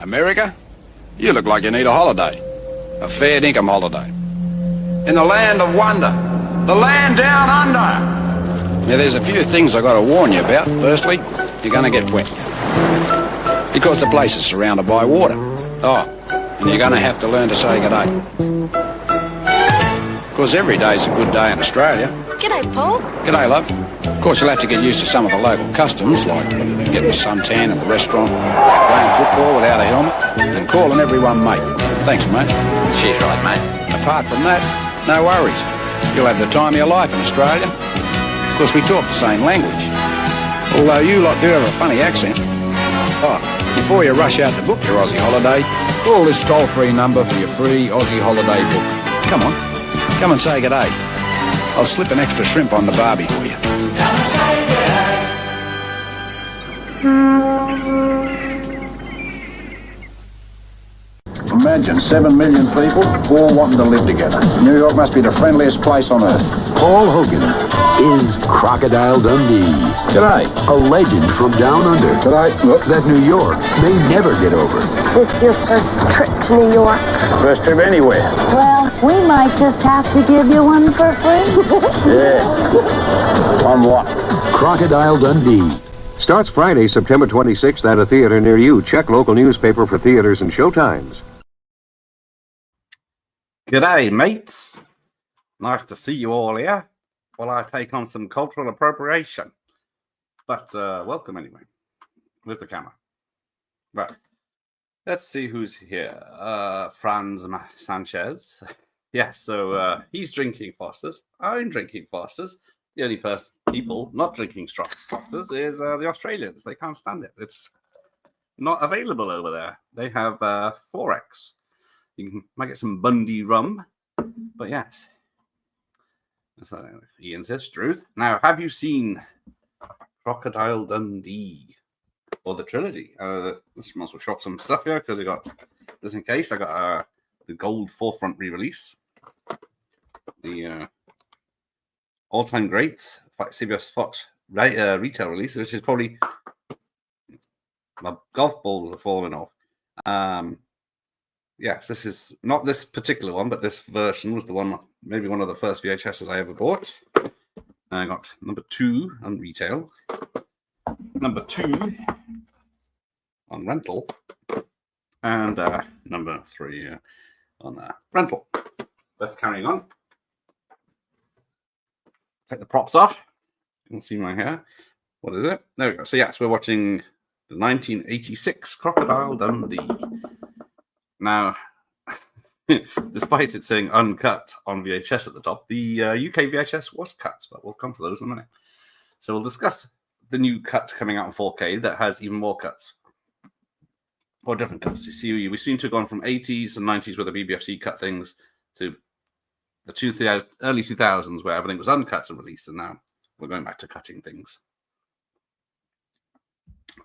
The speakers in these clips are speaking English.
America? You look like you need a holiday. A fair dinkum holiday. In the land of wonder. The land down under. Now, there's a few things I got to warn you about. Firstly, you're going to get wet. Because the place is surrounded by water. Oh, and you're going to have to learn to say good day. Because every day's a good day in Australia. G'day, Paul. G'day, love. Of course, you'll have to get used to some of the local customs, like getting a suntan in the restaurant, playing football without a helmet, and calling everyone mate. Thanks, mate. She's right, mate. Apart from that, no worries. You'll have the time of your life in Australia. Of course, we talk the same language. Although you lot do have a funny accent. Oh, before you rush out to book your Aussie holiday, call this toll-free number for your free Aussie holiday book. Come on, come and say good day. I'll slip an extra shrimp on the barbie for you. Imagine 7 million people all wanting to live together. New York must be the friendliest place on earth. Paul Hogan is Crocodile Dundee. G'day. A legend from down under. G'day. Look. That New York may never get over. This is your first trip to New York? First trip anywhere. Well, we might just have to give you one for free. Yeah. On what? Crocodile Dundee. Starts Friday, September 26th at a theater near you. Check local newspaper for theaters and showtimes. G'day, mates. Nice to see you all here while I take on some cultural appropriation. But welcome anyway. Where's the camera? Right. Let's see who's here. Franz Sanchez. Yes, so he's drinking Foster's. I'm drinking Foster's. The only people not drinking Foster's is the Australians. They can't stand it. It's not available over there. They have 4X. You might get some Bundy rum, but yes. So Ian says truth. Now, have you seen Crocodile Dundee or the trilogy? This must have shot some stuff here because I got just in case. I got the gold forefront re-release, the all-time greats CBS Fox retail release, which is probably my golf balls are falling off. Yes, this is not this particular one, but this version was the one, maybe one of the first VHSs I ever bought. I got number 2 on retail, number 2 on rental, and number 3 on rental. But carrying on. Take the props off. You can see my hair. What is it? There we go. So yes, we're watching the 1986 Crocodile Dundee. Now, despite it saying uncut on VHS at the top, the UK VHS was cut, but we'll come to those in a minute. So we'll discuss the new cut coming out in 4K that has even more cuts. Or different cuts. You see, we seem to have gone from 80s and 90s with the BBFC cut things to the early 2000s where everything was uncut and released, and now we're going back to cutting things.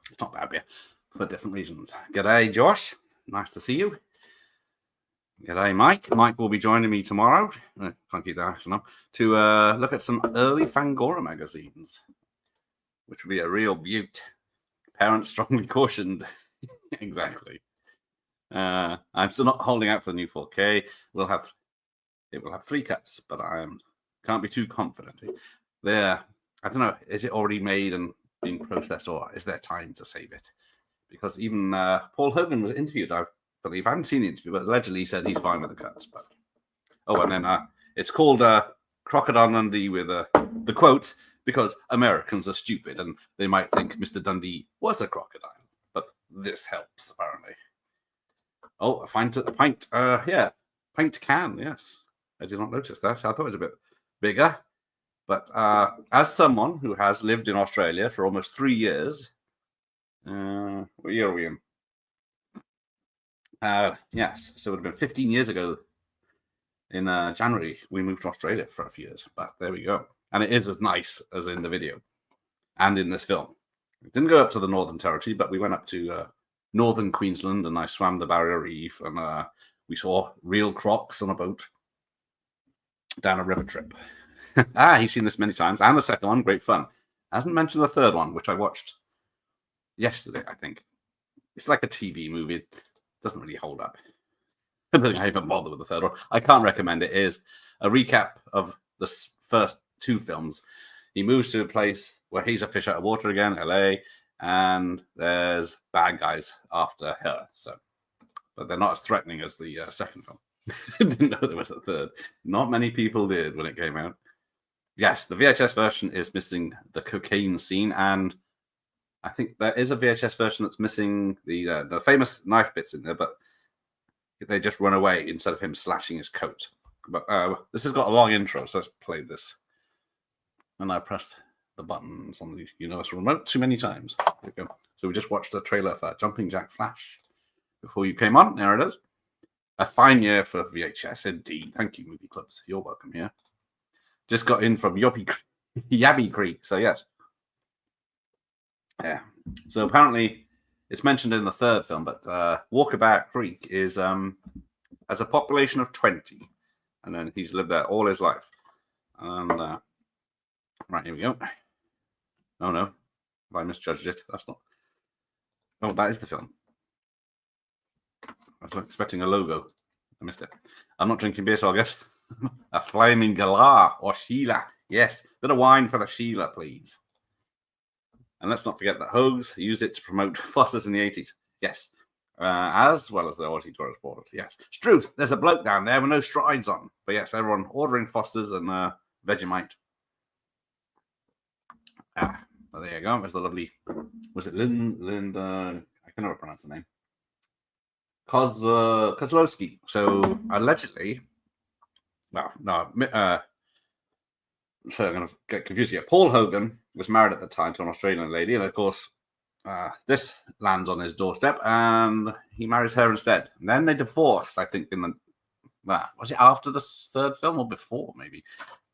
It's not bad, yeah, for different reasons. G'day, Josh. Nice to see you. G'day, Mike. Mike will be joining me tomorrow. Can't keep that accent up. To look at some early Fangora magazines, which would be a real beaut. Parents strongly cautioned. Exactly. I'm still not holding out for the new 4K. It will have 3 cuts, but I can't be too confident. I don't know. Is it already made and being processed, or is there time to save it? Because even Paul Hogan was interviewed, I believe. I haven't seen the interview, but allegedly he said he's fine with the cuts. But and then it's called Crocodile Dundee with the quote, because Americans are stupid and they might think Mr. Dundee was a crocodile. But this helps, apparently. Oh, a pint can, yes. I did not notice that. I thought it was a bit bigger. But as someone who has lived in Australia for almost 3 years, what year are we in? Yes, so it would have been 15 years ago in January we moved to Australia for a few years. But there we go. And it is as nice as in the video and in this film. We didn't go up to the Northern Territory, but we went up to northern Queensland and I swam the Barrier Reef and we saw real crocs on a boat down a river trip. He's seen this many times. And the second one, great fun. Hasn't mentioned the third one, which I watched yesterday, I think. it's like a TV movie. It doesn't really hold up. I don't think I even bother with the third one. I can't recommend it. It is a recap of the first two films. He moves to a place where he's a fish out of water again, LA, and there's bad guys after her. So, but they're not as threatening as the second film. Didn't know there was a third. Not many people did when it came out. Yes, the VHS version is missing the cocaine scene, and I think there is a VHS version that's missing the famous knife bits in there, but they just run away instead of him slashing his coat. But this has got a long intro, so let's play this. And I pressed the buttons on the universal remote too many times. There we go. So we just watched a trailer for Jumping Jack Flash before you came on. There it is. A fine year for VHS, indeed. Thank you, movie clubs. You're welcome here. Just got in from Yabby Creek, so yes. Yeah. So apparently it's mentioned in the third film, but Walkabout Creek is has a population of 20. And then he's lived there all his life. And right, here we go. Oh no. I misjudged it. That's not. Oh, that is the film. I was expecting a logo. I missed it. I'm not drinking beer, so I guess a flaming galah or Sheila. Yes, bit of wine for the Sheila, please. And let's not forget that Hogs used it to promote Foster's in the 80s. Yes, as well as the Aussie tourist borders. Yes, Struth, there's a bloke down there with no strides on. But yes, everyone ordering Foster's and Vegemite. Well, there you go. There's the lovely. Was it Linda? I can never pronounce the name. Kozlowski. So allegedly, well, no, so I'm going to get confused here. Paul Hogan was married at the time to an Australian lady, and of course, this lands on his doorstep, and he marries her instead. And then they divorced, I think, in the was it after the third film or before? Maybe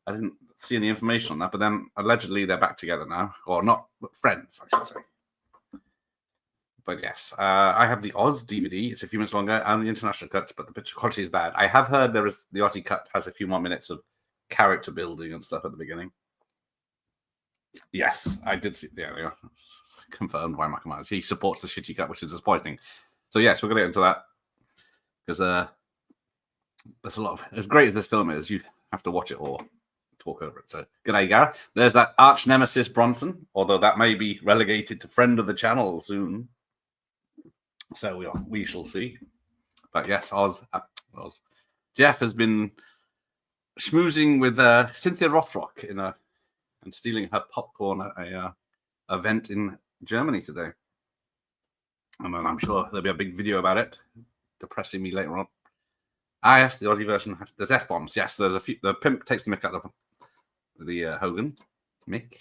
I didn't see any information on that. But then allegedly they're back together now, or not, but friends, I should say. But yes, I have the Oz DVD. It's a few minutes longer, and the international cut, but the picture quality is bad. I have heard there is the Aussie cut has a few more minutes of character building and stuff at the beginning. Yes, I did see. Yeah, confirmed by Michael Myers. He supports the shitty cut, which is disappointing. So yes, we're going to get into that because there's a lot of. As great as this film is, you have to watch it or talk over it. So g'day, Gareth. There's that arch nemesis Bronson, although that may be relegated to friend of the channel soon. So we shall see. But yes, Oz. Jeff has been schmoozing with Cynthia Rothrock and stealing her popcorn at a event in Germany today. And then I'm sure there'll be a big video about it, depressing me later on. Yes, the Aussie version there's F-bombs. Yes, there's a few. The pimp takes the mick out of the Hogan. Mick.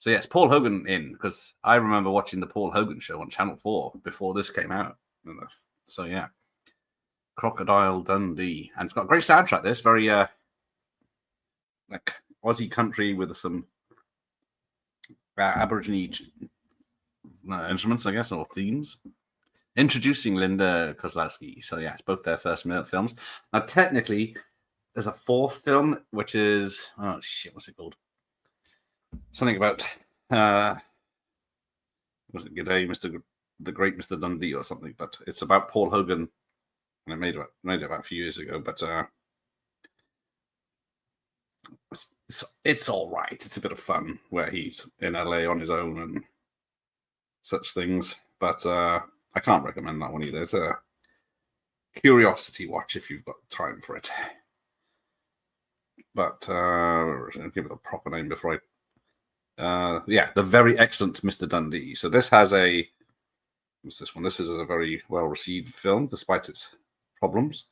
So yes, Paul Hogan in, because I remember watching the Paul Hogan show on Channel 4 before this came out. So yeah. Crocodile Dundee. And it's got a great soundtrack, this. Very like Aussie country with some Aborigine instruments, I guess, or themes. Introducing Linda Kozlowski. So yeah, it's both their first films. Now technically, there's a fourth film, which is what's it called? Something about was it G'day, the Great Mr. Dundee or something? But it's about Paul Hogan, and it made it about a few years ago. But it's all right. It's a bit of fun where he's in LA on his own and such things. But I can't recommend that one either. It's a curiosity watch if you've got time for it. But I'll give it a proper name before I. The very excellent Mr. Dundee. So this has what's this one? This is a very well-received film, despite its problems.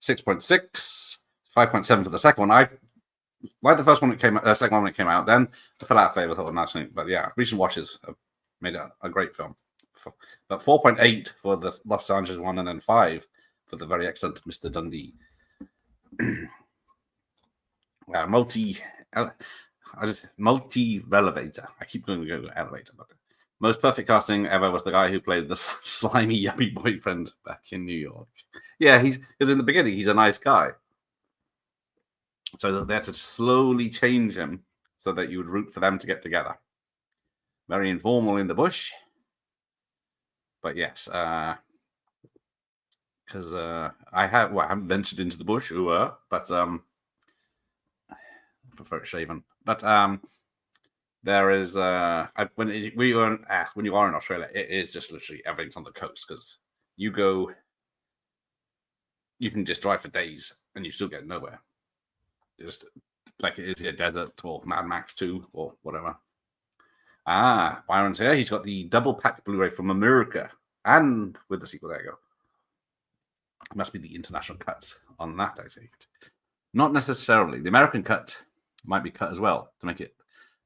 6.6, 5.7 for the second one. I like the first one that came out, second one when it came out. Then I fell out of favor. I thought, naturally, but yeah, recent watches have made it a great film. But 4.8 for the Los Angeles one, and then 5 for the very excellent Mr. Dundee. Multi-relevator. I keep going to go elevator, but most perfect casting ever was the guy who played the slimy, yuppie boyfriend back in New York. Yeah, because in the beginning he's a nice guy, so they had to slowly change him so that you would root for them to get together. Very informal in the bush, But yes, because I haven't ventured into the bush, but I prefer it shaven. But there is when you are in Australia, it is just literally everything's on the coast because you can just drive for days and you still get nowhere. Just like it is a desert or Mad Max 2 or whatever. Byron's here. He's got the double pack Blu-ray from America and with the sequel. There you go. It must be the international cuts on that, I take it. Not necessarily. The American cut might be cut as well to make it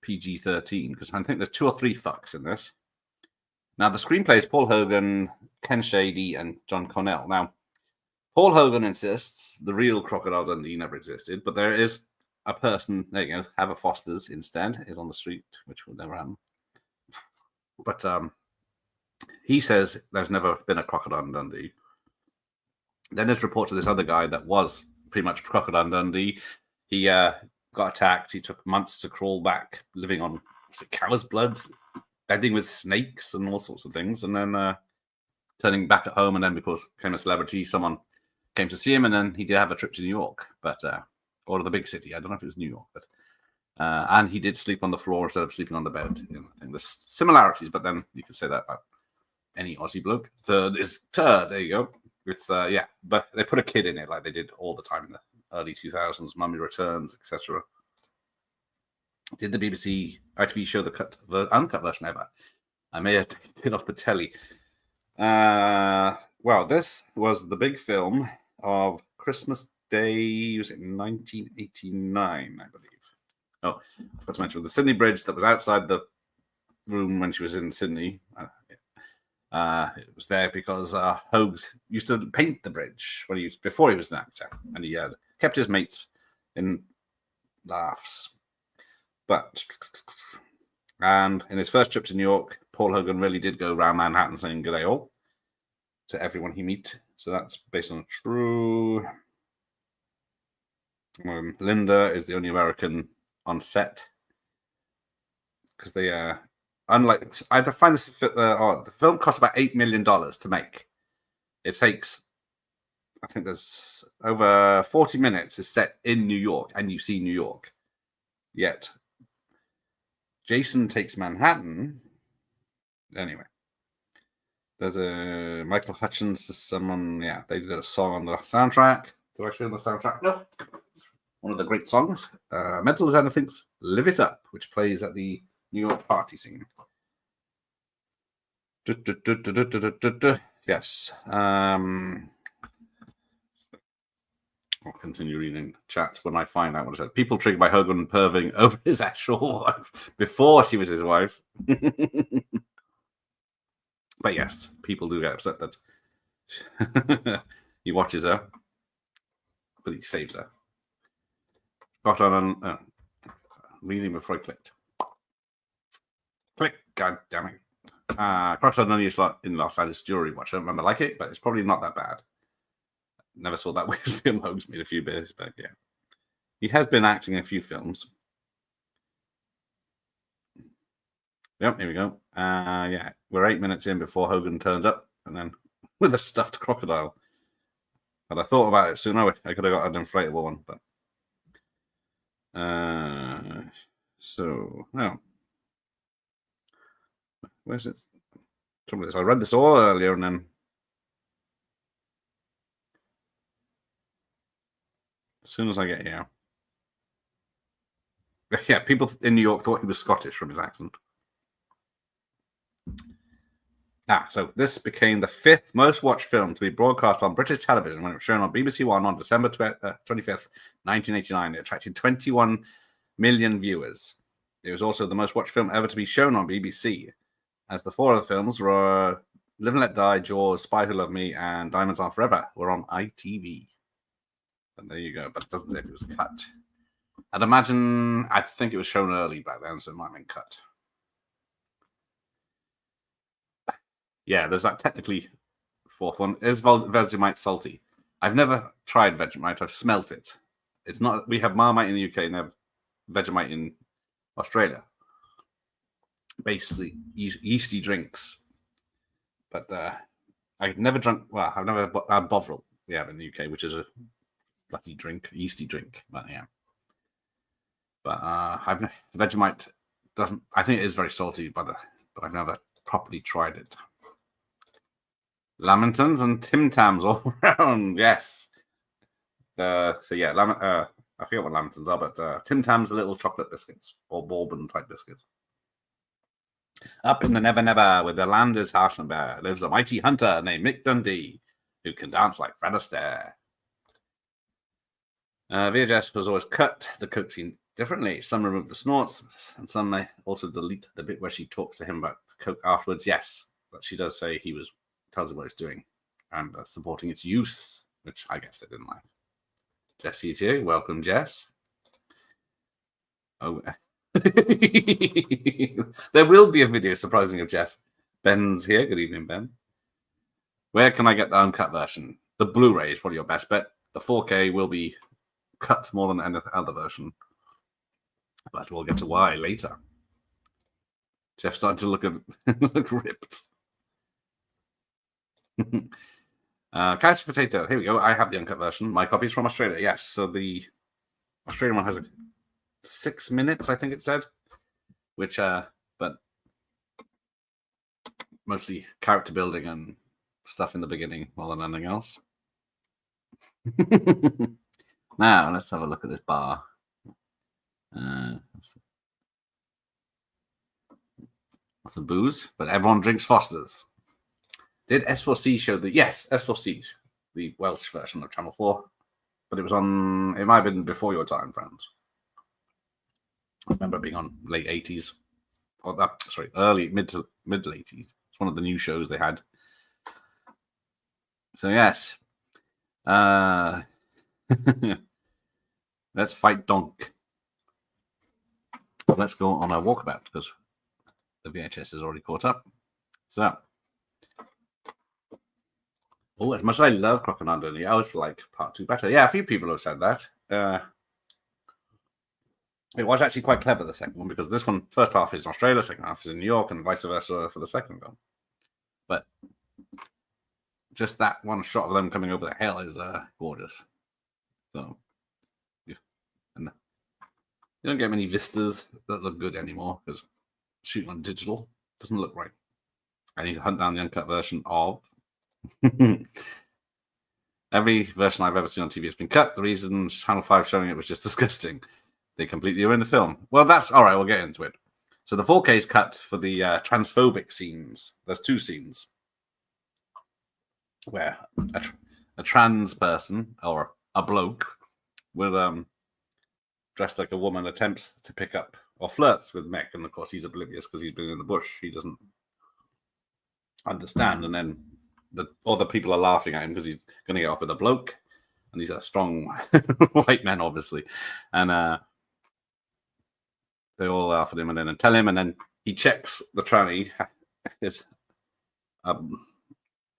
PG-13 because I think there's 2 or 3 fucks in this. Now, the screenplay is Paul Hogan, Ken Shady, and John Cornell. Now, Paul Hogan insists the real Crocodile Dundee never existed, but there is a person, there you go, Heather Foster's instead, is on the street, which will never happen. But he says there's never been a Crocodile Dundee. Then there's reports of this other guy that was pretty much Crocodile Dundee. He got attacked. He took months to crawl back, living on cow's blood, bedding with snakes and all sorts of things. And then turning back at home, and then because he became a celebrity, someone came to see him, and then he did have a trip to New York, or the big city. I don't know if it was New York, but and he did sleep on the floor instead of sleeping on the bed. I think there's similarities, but then you could say that about any Aussie bloke. Third is turd. There you go. It's but they put a kid in it like they did all the time in the early 2000s. Mummy Returns, etc. Did the BBC ITV show the uncut version ever? I may have taken it off the telly. Well, this was the big film of Christmas Day. Was it 1989? I believe. Oh, I forgot to mention the Sydney Bridge that was outside the room when she was in Sydney. It was there because Hogs used to paint the bridge before he was an actor, and he kept his mates in laughs. And in his first trip to New York, Paul Hogan really did go around Manhattan saying "G'day all" to everyone he met. So that's based on a true. Linda is the only American on set because they unlike I had to find this. The film cost about $8 million to make. It takes, I think, there's over 40 minutes is set in New York, and you see New York. Yet Jason Takes Manhattan. Anyway, there's a Michael Hutchins. Someone, they did a song on the soundtrack. Did I show the soundtrack? No. One of the great songs. Mental as Anything's "Live It Up," which plays at the New York party scene. Yes. I'll continue reading chats when I find out what it said. People triggered by Hogan perving over his actual wife before she was his wife. But yes, people do get upset that he watches her, but he saves her. Got on reading before I clicked. Click, god damn it. Crocodile Dundee in Los Angeles Jury Watch. I don't remember like it, but it's probably not that bad. Never saw that weird film. Hogs made a few beers, but yeah. He has been acting in a few films. Yep, here we go. We're 8 minutes in before Hogan turns up, and then with a stuffed crocodile. But I thought about it sooner. I could have got an inflatable one, but where's it? Trouble is, I read this all earlier, and then as soon as I get here, people in New York thought he was Scottish from his accent. So this became the 5th most watched film to be broadcast on British television when it was shown on BBC One on December 25th, 1989. It attracted 21 million viewers. It was also the most watched film ever to be shown on BBC, as the 4 other films were Live and Let Die, Jaws, Spy Who Loved Me, and Diamonds Are Forever were on ITV. And there you go, but it doesn't say if it was cut. I think it was shown early back then, so it might have been cut. Yeah, there's that technically 4th one. Is Vegemite salty? I've never tried Vegemite. I've smelt it. It's not. We have Marmite in the UK and they have Vegemite in Australia. Basically, yeasty drinks But I've never drunk. Well, I've never Bovril. Yeah, in the UK, which is a bloody drink, yeasty drink. But yeah. But Vegemite doesn't. I think it is very salty, but I've never properly tried it. Lamingtons and Tim Tams all around. Yes. So yeah, I forget what Lamingtons are, but Tim Tams are little chocolate biscuits or bourbon type biscuits. Up in the Never Never, where the land is harsh and bare, lives a mighty hunter named Mick Dundee, who can dance like Fred Astaire. VHS was always cut the coke scene differently. Some remove the snorts, and some may also delete the bit where she talks to him about coke afterwards. Yes, but she does say tells him what he's doing and supporting its use, which I guess they didn't like. Jesse's here. Welcome, Jess. Oh, there will be a video surprising of Jeff. Ben's here. Good evening, Ben. Where can I get the uncut version? The Blu-ray is probably your best bet. The 4K will be cut more than any other version, but we'll get to why later. Jeff started to look ripped. Couch potato. Here we go. I have the uncut version. My copy's from Australia. Yes, so the Australian one has 6 minutes, I think it said, which but mostly character building and stuff in the beginning more than anything else. Now let's have a look at this bar. Some booze, but everyone drinks Foster's. Did S4C show the... Yes, S4C, the Welsh version of Channel 4. But it was on... It might have been before your time, friends. I remember being on late 80s. Or early, mid 80s. It's one of the new shows they had. So, yes. Let's fight Donk. Let's go on a walkabout, because the VHS is already caught up. So... Oh, as much as I love Crocodile Dundee, I always like part 2 better. Yeah, a few people have said that. It was actually quite clever, the second one, because this one, first half is in Australia, second half is in New York, and vice versa for the second film. But just that one shot of them coming over the hill is gorgeous. So, yeah. And you don't get many vistas that look good anymore, because shooting on digital doesn't look right. I need to hunt down the uncut version of... Every version I've ever seen on TV has been cut. The reason Channel 5 showing it was just disgusting. They completely ruined the film. Well, that's all right. We'll get into it. So the 4K is cut for the transphobic scenes. There's 2 scenes where a trans person or a bloke with dressed like a woman attempts to pick up or flirts with Mick, and of course he's oblivious because he's been in the bush. He doesn't understand, and then the other people are laughing at him because he's going to get off with a bloke, and these are strong white men, obviously, and they all laugh at him and then tell him, and then he checks the tranny is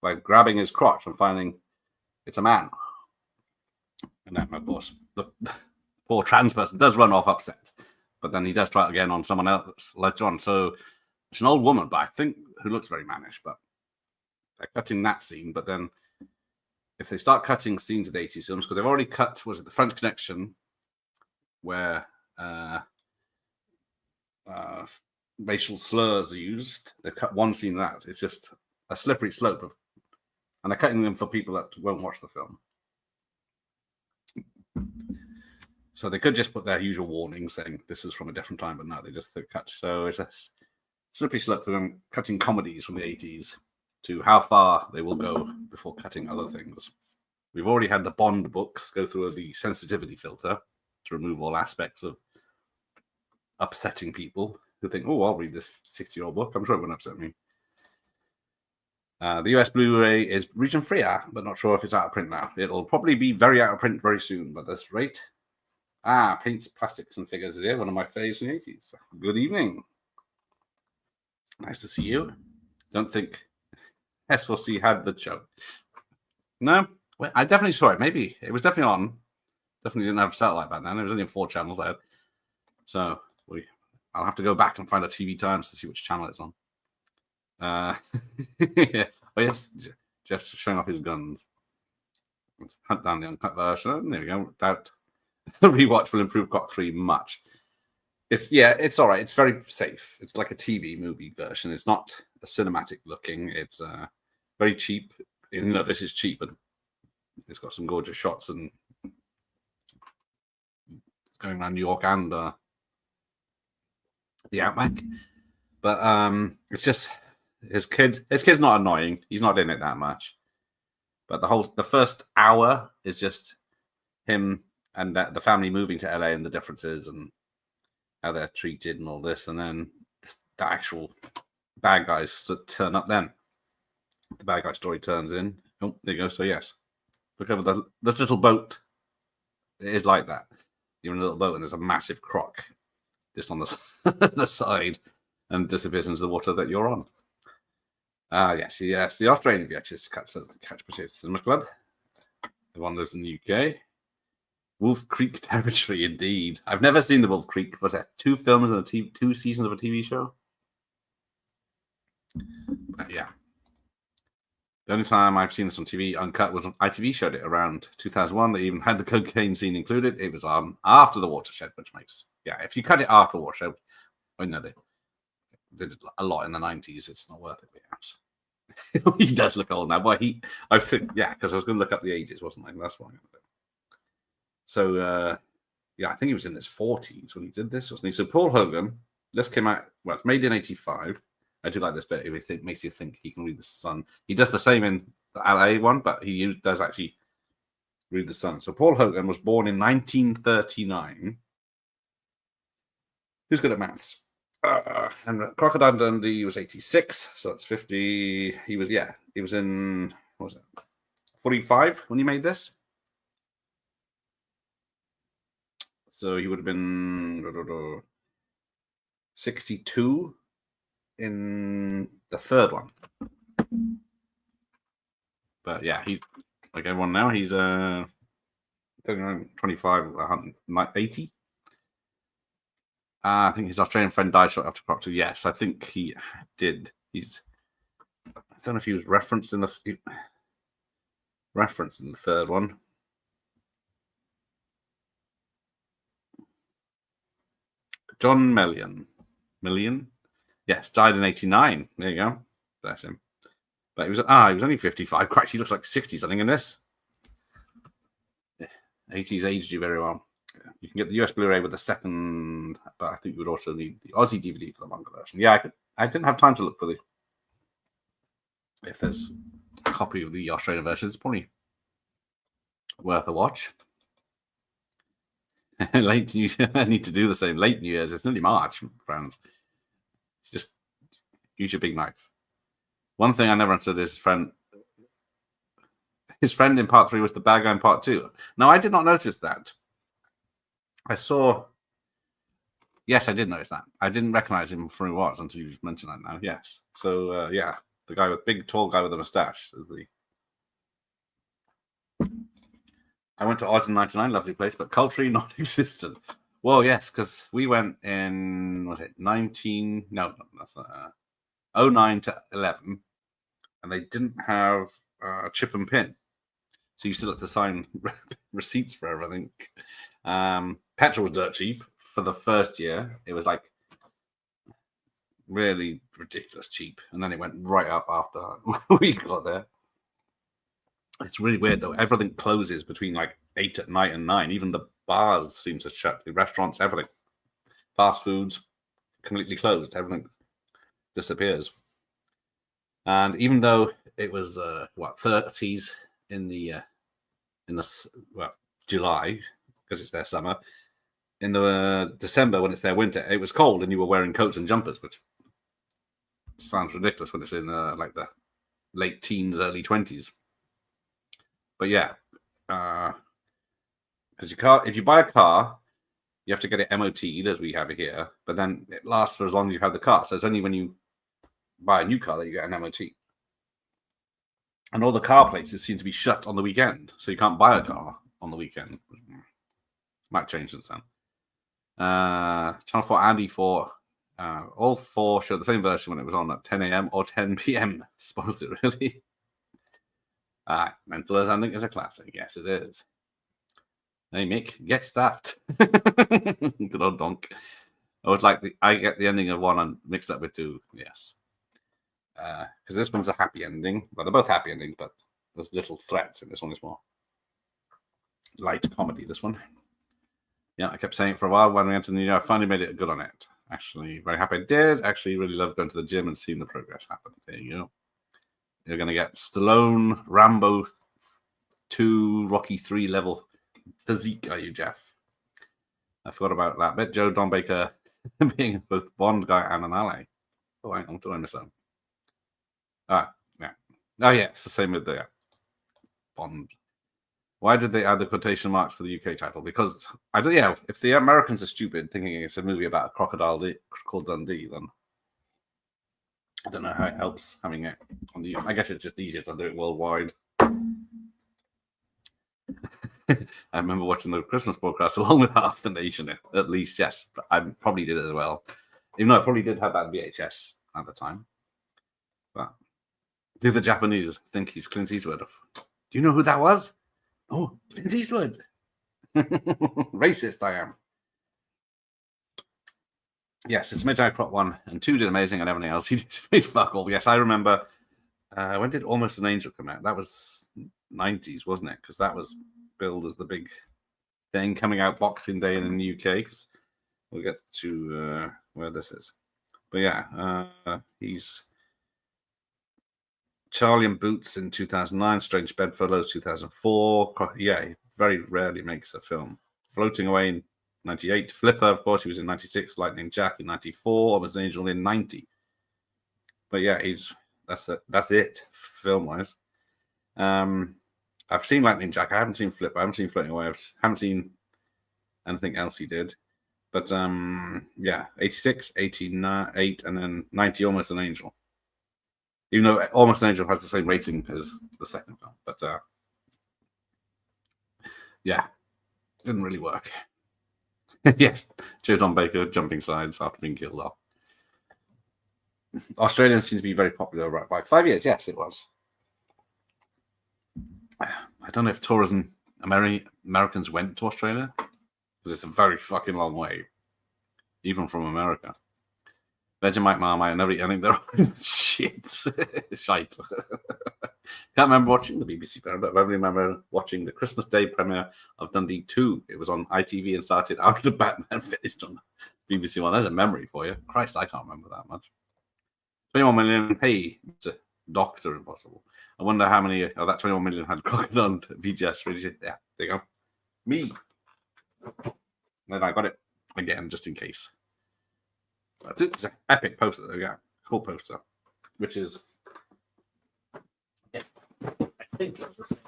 by grabbing his crotch and finding it's a man, and then of course the poor trans person does run off upset, but then he does try it again on someone else later on. So it's an old woman, but I think who looks very mannish, but they're cutting that scene. But then if they start cutting scenes of the 80s films, because they've already cut, was it The French Connection, where racial slurs are used. They've cut one scene out. It's just a slippery slope of, and they're cutting them for people that won't watch the film. So they could just put their usual warning saying this is from a different time, but no, they just cut. So it's a slippery slope for them cutting comedies from the 80s to how far they will go before cutting other things. We've already had the Bond books go through the sensitivity filter to remove all aspects of upsetting people who think, oh, I'll read this 60-year-old book. I'm sure it won't upset me. The US Blu-ray is region free, but not sure if it's out of print now. It'll probably be very out of print very soon, but that's right. Paints, Plastics and Figures is here, one of my faves in the 80s. Good evening. Nice to see you. Don't think S4C had the show. No, well, I definitely saw it. Maybe. It was definitely on. Definitely didn't have satellite back then. It was only 4 channels I had. So I'll have to go back and find a TV Times to see which channel it's on. Yeah. Oh yes, Jeff's showing off his guns. Let's hunt down the uncut version. There we go. Doubt the rewatch will improve Cock 3 much. It's all right. It's very safe. It's like a TV movie version. It's not a cinematic looking. It's very cheap. You know, this is cheap, and it's got some gorgeous shots and going around New York and the Outback. But it's just his kid's not annoying. He's not in it that much. But the first hour is just him and the family moving to LA and the differences and how they're treated and all this, and then the actual bad guys turn up. Then the bad guy story turns in. Oh, there you go. So yes, look over this little boat. It is like that. You're in a little boat and there's a massive croc just on the the side and disappears into the water that you're on. Yes, the Australian VHS Catch Potato Cinema Club. The one lives in the UK. Wolf Creek territory, indeed. I've never seen the Wolf Creek. Was that 2 films and 2 seasons of a TV show? But yeah. The only time I've seen this on TV, Uncut, was on ITV showed it around 2001. They even had the cocaine scene included. It was after the Watershed, which makes... Yeah, if you cut it after Watershed... I know they did a lot in the 90s. It's not worth it, perhaps. He does look old now. But I think, yeah, because I was going to look up the ages, wasn't I? That's what I'm going to do. So, yeah, I think he was in his 40s when he did this, wasn't he? So, Paul Hogan, this came out, well, it's made in 85. I do like this bit. It makes you think he can read the sun. He does the same in the LA one, but he does actually read the sun. So, Paul Hogan was born in 1939. Who's good at maths? And Crocodile Dundee was 86, so that's 50. He was in, what was it, 45 when he made this? So he would have been 62 in the third one. But yeah, he's like everyone now. He's 25, 80. I think his Australian friend died shortly after Proctor. Yes, I think he did. I don't know if he was referenced in the third one. John Million. Yes, died in 89. There you go. Bless him. But he was only 55. Christ, he looks like 60 something in this. 80s aged you very well. You can get the US Blu-ray with the second, but I think you would also need the Aussie DVD for the longer version. Yeah, I didn't have time to look for if there's a copy of the Australian version. It's probably worth a watch. Late New Year, I need to do the same. Late New Year's, it's nearly March, friends. Just use your big knife. One thing I never understood is his friend in part 3 was the bad guy in part 2. Now, I did not notice that. Yes, I did notice that. I didn't recognize him for who he was until you mentioned that now. Yes. So, yeah, the guy with big, tall guy with a mustache is I went to Aussie in 99, lovely place, but culturally non-existent. Well, yes, because we went in, was it 19? No, that's not 09 to 11, and they didn't have chip and pin. So you still had to sign receipts for everything. Petrol was dirt cheap for the first year. It was like really ridiculous cheap. And then it went right up after we got there. It's really weird though. Everything closes between like 8 at night and 9. Even the bars seem to shut. The restaurants, everything. Fast foods, completely closed. Everything disappears. And even though it was 30s in the July, because it's their summer, in the December when it's their winter, it was cold and you were wearing coats and jumpers, which sounds ridiculous when it's in like the late teens, early 20s. But yeah, because if you buy a car, you have to get it MOT'd as we have it here, but then it lasts for as long as you have the car. So it's only when you buy a new car that you get an MOT. And all the car places seem to be shut on the weekend, so you can't buy a car on the weekend. Might change since then. Channel 4 Andy for All four showed the same version when it was on at 10 a.m. or 10 p.m. Spoiled it, really. Mental Landing is a classic. Yes, it is. Hey, Mick, get stuffed. Good old donk. I get the ending of one and mix up with two. Yes. Because this one's a happy ending. Well, they're both happy endings, but there's little threats, and this one is more light comedy. This one. Yeah, I kept saying it for a while when we entered the new year. I finally made it good on it. Actually, very happy I did. Actually, really love going to the gym and seeing the progress happen. There you go. You're going to get Stallone, Rambo 2, Rocky 3 level physique, are you, Jeff? I forgot about that bit. Joe Don Baker being both Bond guy and an ally. Oh, hang on, did I miss that? Yeah. Oh, yeah, it's the same with the Bond. Why did they add the quotation marks for the UK title? Because, if the Americans are stupid thinking it's a movie about a crocodile called Dundee, then I don't know how it helps having it on the... I guess it's just easier to do it worldwide. I remember watching the Christmas broadcast along with half the nation, at least, yes. I probably did it as well. Even though I probably did have that VHS at the time. But do the Japanese think he's Clint Eastwood? Do you know who that was? Oh, Clint Eastwood. Racist I am. Yes, it's Midnight Crop 1 and 2 did amazing and everything else. He did fuck all. Yes, I remember. When did Almost an Angel come out? That was 90s, wasn't it? Because that was billed as the big thing coming out Boxing Day in the UK. Because we'll get to where this is. But yeah, he's Charlie and Boots in 2009, Strange Bedfellows 2004. Yeah, he very rarely makes a film. Floating Away in 98. Flipper, of course, he was in 96. Lightning Jack in 94. Almost an Angel in 90. But yeah, that's it film-wise. I've seen Lightning Jack. I haven't seen Flipper. I haven't seen Floating Away. I haven't seen anything else he did. But 86, 89, and then 90, Almost an Angel. Even though Almost an Angel has the same rating as the second film. But didn't really work. Yes, Joe Don Baker jumping sides after being killed off. Australians seem to be very popular right by 5 years. Yes, it was. I don't know if tourism Americans went to Australia because it's a very fucking long way, even from America. Vegemite, Marmite, and everything. They're shit. Shite. Can't remember watching the BBC premiere, but I remember watching the Christmas Day premiere of Dundee 2. It was on ITV and started after Batman finished on BBC One. There's a memory for you. Christ, I can't remember that much. 21 million. Hey, it's a Doctor Impossible. I wonder how many of that 21 million had Crocodile VHS release. Yeah, there you go. Me. Then I got it again, just in case. It's an epic poster, though. Yeah, cool poster. Which is, yes, I think it was the same.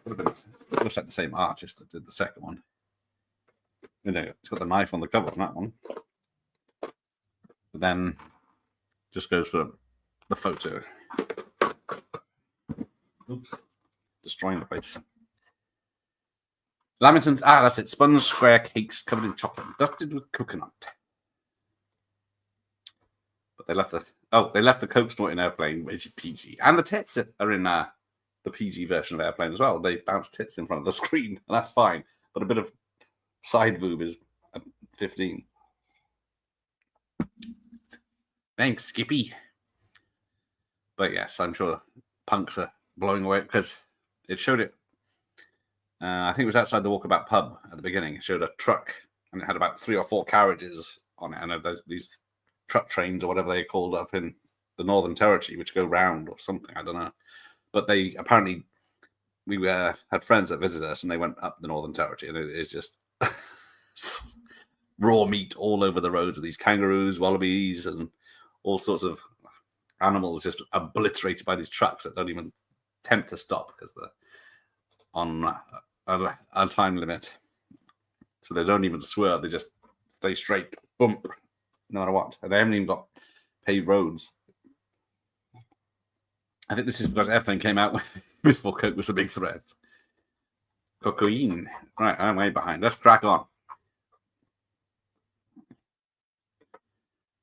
Would have been just like the same artist that did the second one. You know, it's got the knife on the cover on that one. But then just goes for the photo. Oops, destroying the face. Lamingtons, that's it. Sponge square cakes covered in chocolate, dusted with coconut. But they left the Coke snorting airplane, which is PG, and the tits are in the PG version of Airplane as well. They bounce tits in front of the screen, and that's fine. But a bit of side boob is 15. Thanks, Skippy. But yes, I'm sure punks are blowing away because it showed it. I think it was outside the Walkabout pub at the beginning. It showed a truck, and it had about 3 or 4 carriages on it. And these truck trains or whatever they're called up in the Northern Territory, which go round or something. I don't know. But they apparently, we had friends that visited us, and they went up the Northern Territory, and it's just raw meat all over the roads of these kangaroos, wallabies, and all sorts of animals just obliterated by these trucks that don't even attempt to stop because they're on a time limit. So they don't even swerve, they just stay straight, bump, no matter what. And they haven't even got paved roads. I think this is because Airplane came out before Coke was a big threat. Cocaine. Right, I'm way behind. Let's crack on.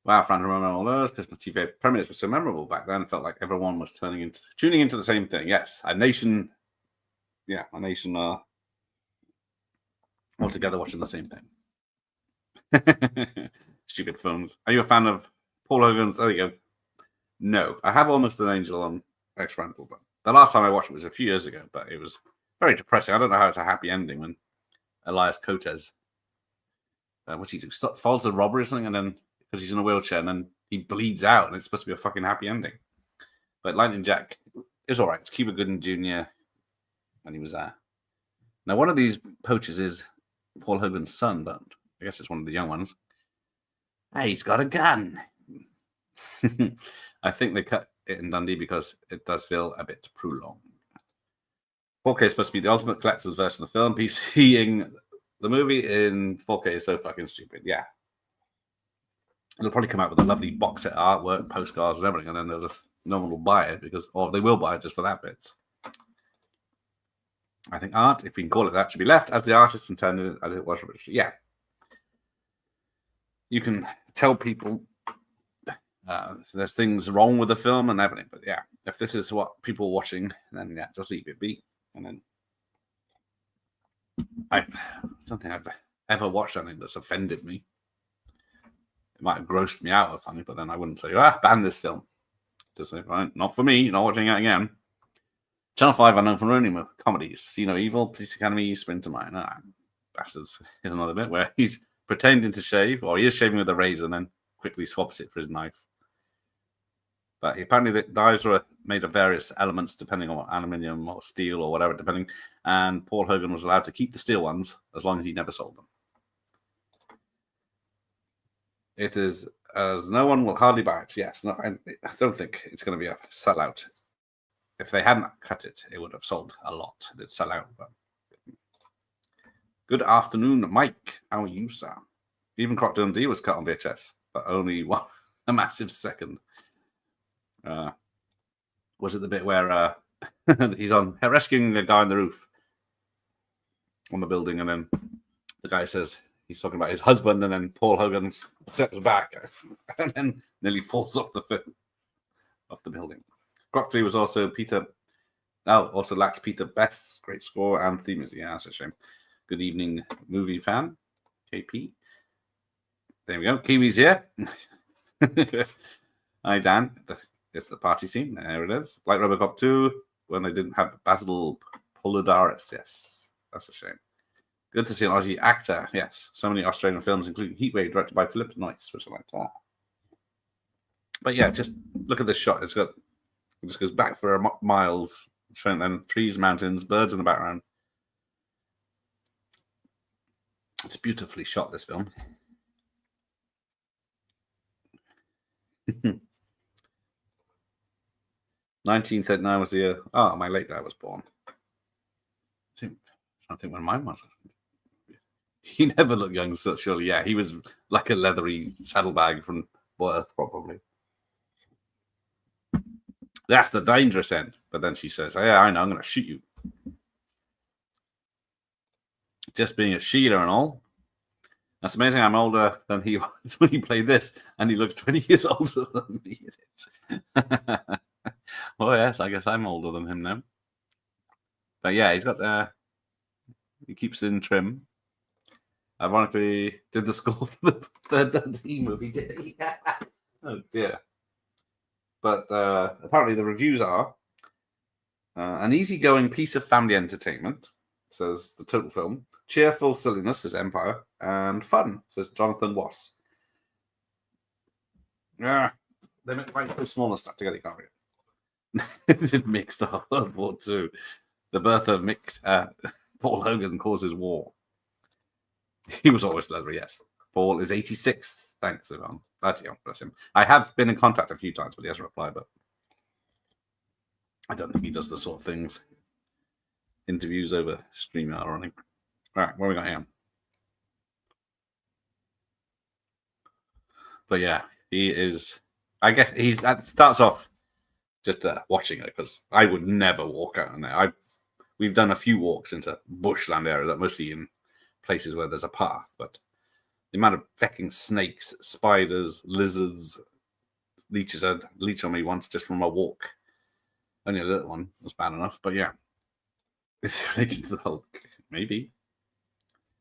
Wow, I remember all those Christmas TV premieres were so memorable back then. It felt like everyone was tuning into the same thing. Yes, a nation all together watching the same thing. Stupid phones. Are you a fan of Paul Hogan's? There you go. No, I have Almost an Angel on X-Rental, but the last time I watched it was a few years ago, but it was very depressing. I don't know how it's a happy ending when Elias Cotes, what's he do? Falls a robbery or something, and then because he's in a wheelchair, and then he bleeds out, and it's supposed to be a fucking happy ending. But Lightning Jack is all right. It's Cuba Gooding Jr. when he was there. Now, one of these poachers is Paul Hogan's son, but I guess it's one of the young ones. Hey, he's got a gun. I think they cut it in Dundee because it does feel a bit prolonged. 4K is supposed to be the ultimate collector's version of the film. PCing the movie in 4K is so fucking stupid. Yeah. It'll probably come out with a lovely box set artwork, postcards, and everything, and then no one will buy it or they will buy it just for that bit. I think art, if we can call it that, should be left as the artist intended as it was originally. Yeah. You can tell people there's things wrong with the film and everything, but yeah, if this is what people are watching, then yeah, just leave it be. And then I don't think I've ever watched anything that's offended me. It might have grossed me out or something, but then I wouldn't say, ban this film. Just say, right, not for me, not watching it again. Channel 5 are known for ruining comedies. See No Evil, Police Academy, Spring to Mind. Bastards. Here's another bit where he's pretending to shave, or he is shaving with a razor and then quickly swaps it for his knife. But apparently the knives were made of various elements depending on what, aluminium or steel or whatever, depending. And Paul Hogan was allowed to keep the steel ones as long as he never sold them. It is as no one will hardly buy it. Yes, no, I don't think it's going to be a sellout. If they hadn't cut it, it would have sold a lot. It'd sell out. But... Good afternoon, Mike. How are you, sir? Even Crocodile Dundee was cut on VHS, but only a massive second. Was it the bit where he's rescuing the guy on the roof on the building, and then the guy says he's talking about his husband, and then Paul Hogan steps back and then nearly falls off the building. Crocodile was also also lacks Peter Best's great score and theme music. Yeah, that's a shame. Good evening, movie fan, KP. There we go. Kiwi's here. Hi, Dan. It's the party scene. There it is. Like Robocop 2, when they didn't have Basil Polidaris. Yes, that's a shame. Good to see an Aussie actor. Yes, so many Australian films, including Heatwave, directed by Philip Noyce, which I like that. But yeah, just look at this shot. It just goes back for miles, showing them trees, mountains, birds in the background. It's beautifully shot, this film. 1939 was the year. Oh, my late dad was born. I don't think when mine was. He never looked young, so surely. Yeah, he was like a leathery saddlebag from birth, probably. That's the dangerous end. But then she says, "Yeah, I know. I'm going to shoot you." Just being a shooter and all. That's amazing. I'm older than he was when he played this, and he looks 20 years older than me. Well, yes, I guess I'm older than him now. But yeah, he's got he keeps it in trim. Ironically, did the score for the Dundee movie, did he? Oh dear. But apparently the reviews are an easygoing piece of family entertainment, says the total film. Cheerful silliness, says Empire. And fun, says Jonathan Wass. Yeah, they make quite small and stuck together, you can't read it. It mixed up World War II. The birth of Paul Hogan causes war. He was always leathery, yes. Paul is 86. Thanks, Yvonne. That's young, bless him. I have been in contact a few times, but he hasn't replied. But I don't think he does the sort of things. Interviews over StreamYard or anything. All right, what have we got here? But yeah, he is. I guess that starts off just watching it, because I would never walk out in there. We've done a few walks into bushland area, that mostly in places where there's a path, but the amount of fucking snakes, spiders, lizards, leeches had leech on me once just from a walk. Only a little one was bad enough, but yeah. It's related to the Hulk, maybe.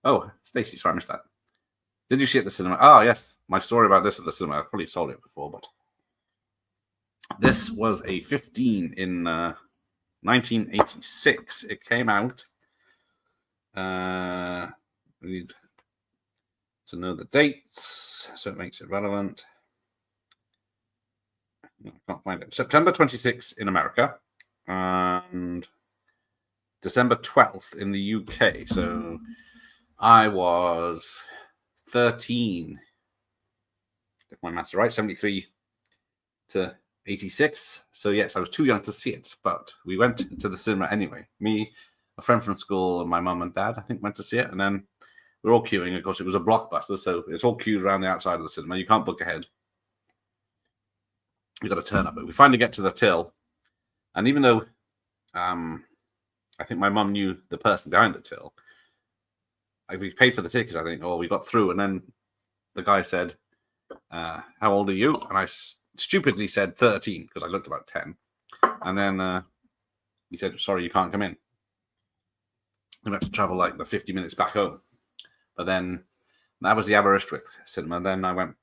Oh, Stacey, sorry, I missed that. Did you see it at the cinema? Oh, yes. My story about this at the cinema. I've probably told it before, but this was a 15 in 1986. It came out. We need to know the dates, so it makes it relevant. I can't find it. September 26th in America and December 12th in the UK. So I was 13, if my maths are right, 73 to 86. So yes, I was too young to see it, but we went to the cinema anyway. Me, a friend from school, and my mum and dad, I think, went to see it. And then we're all queuing. Of course, it was a blockbuster, so it's all queued around the outside of the cinema. You can't book ahead. You've got to turn up. But we finally get to the till. And even though I think my mum knew the person behind the till, we paid for the tickets, I think, or we got through. And then the guy said, how old are you? And I stupidly said 13 because I looked about 10. And then he said, sorry, you can't come in. We had to travel like the 50 minutes back home. But then that was the Aberystwyth cinema. Then I went,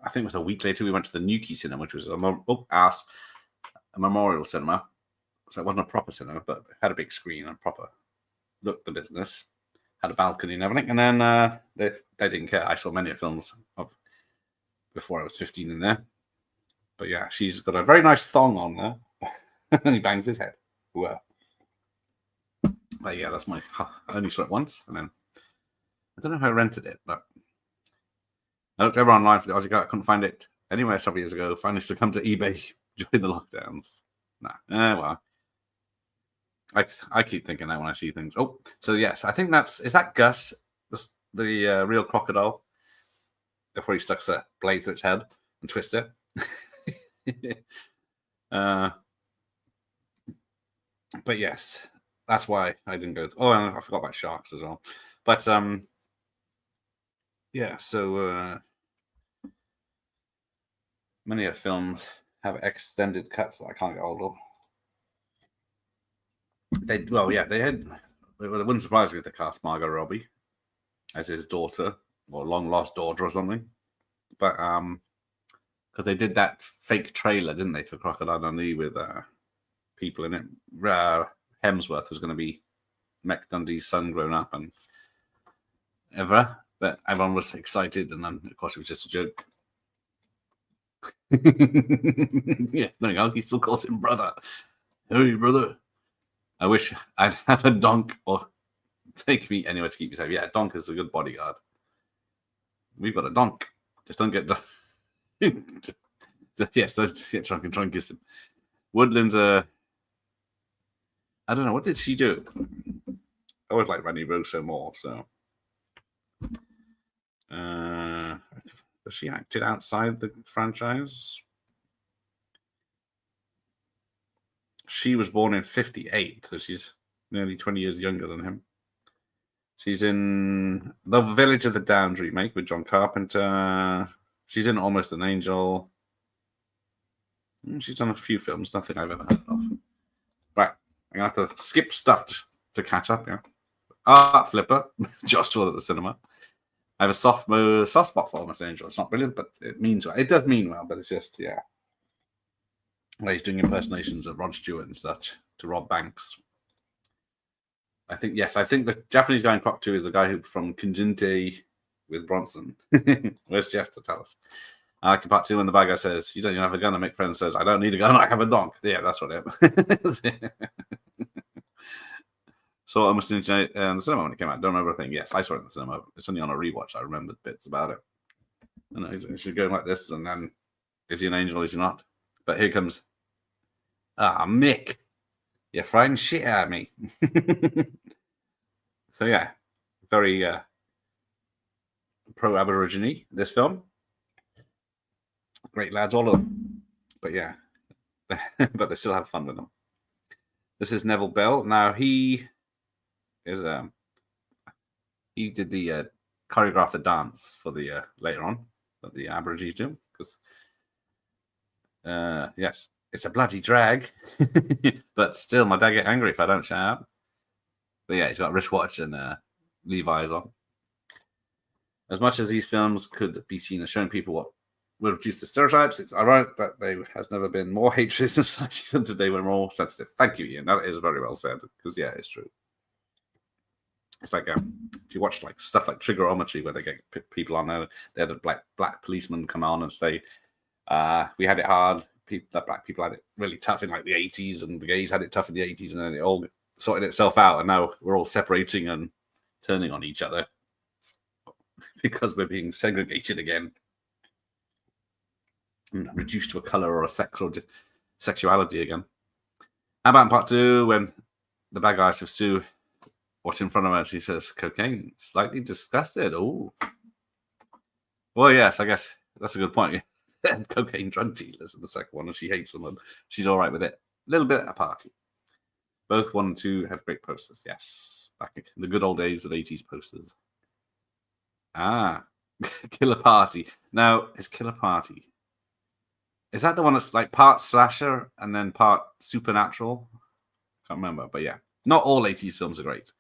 I think it was a week later, we went to the Newquay cinema, which was a memorial cinema. So it wasn't a proper cinema, but it had a big screen and proper looked the business. Had a balcony and everything. And then they didn't care. I saw many films of before I was 15 in there. But yeah, she's got a very nice thong on there. And he bangs his head. Well. But yeah, that's I only saw it once. And then I don't know how I rented it, but I looked over online for the Aussie guy. I couldn't find it anywhere several years ago. Finally succumbed to eBay during the lockdowns. Well. I keep thinking that when I see things. Oh, so yes, I think is that Gus, the real crocodile, before he stuck a blade through its head and twists it. But yes, that's why I didn't go. Oh, and I forgot about sharks as well. But yeah, so many of films have extended cuts that I can't get hold of. It wouldn't surprise me if they cast Margot Robbie as his daughter or long lost daughter or something. But because they did that fake trailer, didn't they, for Crocodile Dundee with people in it. Hemsworth was going to be Mech Dundee's son grown up and but everyone was excited, and then of course it was just a joke. Yeah, no, he still calls him brother. Hey, brother. I wish I'd have a donk or take me anywhere to keep you safe. Yeah, donk is a good bodyguard. We've got a donk. Just don't get yes, don't get drunk and try and kiss him. Woodland's I don't know, what did she do? I always like Randy Rosso more, so has she acted outside the franchise? She was born in 58, so she's nearly 20 years younger than him. She's in The Village of the Downs remake with John Carpenter. She's in Almost an Angel. She's done a few films, nothing I've ever heard of. Right, I'm going to have to skip stuff to catch up. Yeah. Art Flipper, just saw at the cinema. I have a soft spot for Almost an Angel. It's not brilliant, but it means well. It does mean well, but it's just, yeah. Where he's doing impersonations of Rod Stewart and such to Rob Banks. I think the Japanese guy in Croc 2 is the guy who from Kinjinte with Bronson. Where's Jeff to tell us? I like in part 2 when the bad guy says, you don't even have a gun, and Mick Friend says, I don't need a gun, I have a donk. Yeah, that's what it is. So I almost in the cinema when it came out. Don't remember a thing. Yes, I saw it in the cinema. It's only on a rewatch. I remembered bits about it. I know he should go like this, and then is he an angel? Is he not? But here comes Mick, you're frightened shit out of me. So yeah, very pro-Aborigine, this film. Great lads, all of them. But yeah, but they still have fun with them. This is Neville Bell. Now he is he did the choreograph the dance for the later on that the Aborigines do, because yes, it's a bloody drag, but still my dad get angry if I don't shout. But yeah, he's got a wristwatch and Levi's on. As much as these films could be seen as showing people what will reduce the stereotypes, it's ironic that there has never been more hatred in society than today when we're all sensitive. Thank you, Ian. That is very well said, because yeah, it's true. It's like if you watch like stuff like Trigonometry, where they get people on there, they had a black policeman come on and say, "We had it hard. That black people had it really tough in like the 80s, and the gays had it tough in the 80s, and then it all sorted itself out, and now we're all separating and turning on each other because we're being segregated again, and reduced to a color or a sex or sexuality again." How about in part 2 when the bad guys have Sue? What's in front of her? She says, "Cocaine." Slightly disgusted. Oh, well, yes, I guess that's a good point. Cocaine drug dealers in the second one, and she hates them, and she's all right with it. A little bit at a party. Both 1 and 2 have great posters. Yes, back in the good old days of 80s posters. Killer Party. Now, is Killer Party? Is that the one that's like part slasher and then part supernatural? Can't remember, but yeah, not all 80s films are great.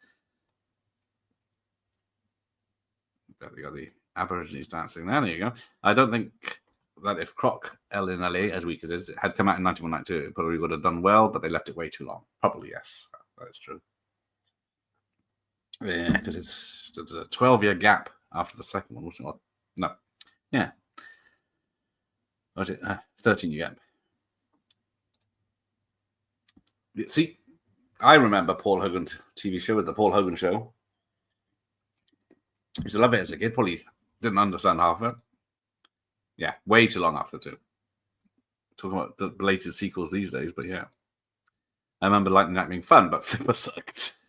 They got the Aborigines dancing there. There you go. I don't think that if Crocodile, as weak as it is, had come out in 1992, it probably would have done well, but they left it way too long. Probably, yes. That is true. Yeah, because it's a 12-year gap after the second one, wasn't it? No. Yeah. What was it? 13-year gap. See, I remember Paul Hogan's TV show with the Paul Hogan Show. I used to love it as a kid. Probably didn't understand half of it. Yeah, way too long after 2. Talking about the belated sequels these days, but yeah. I remember Lightning Jack being fun, but Flipper sucked.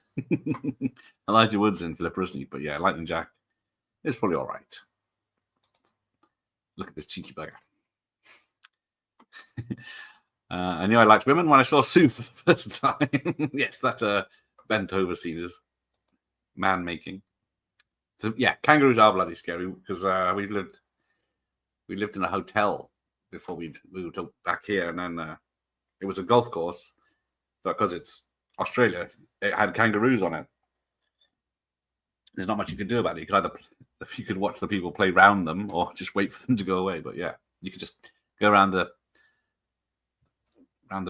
Elijah Wood's in Flipper, isn't he? But yeah, Lightning Jack is probably all right. Look at this cheeky bugger. I knew I liked women when I saw Sue for the first time. Yes, that bent over scene is man-making. So yeah, kangaroos are bloody scary because we lived in a hotel before we moved back here, and then it was a golf course, but because it's Australia, it had kangaroos on it. There's not much you could do about it. You could watch the people play round them, or just wait for them to go away. But yeah, you could just go around the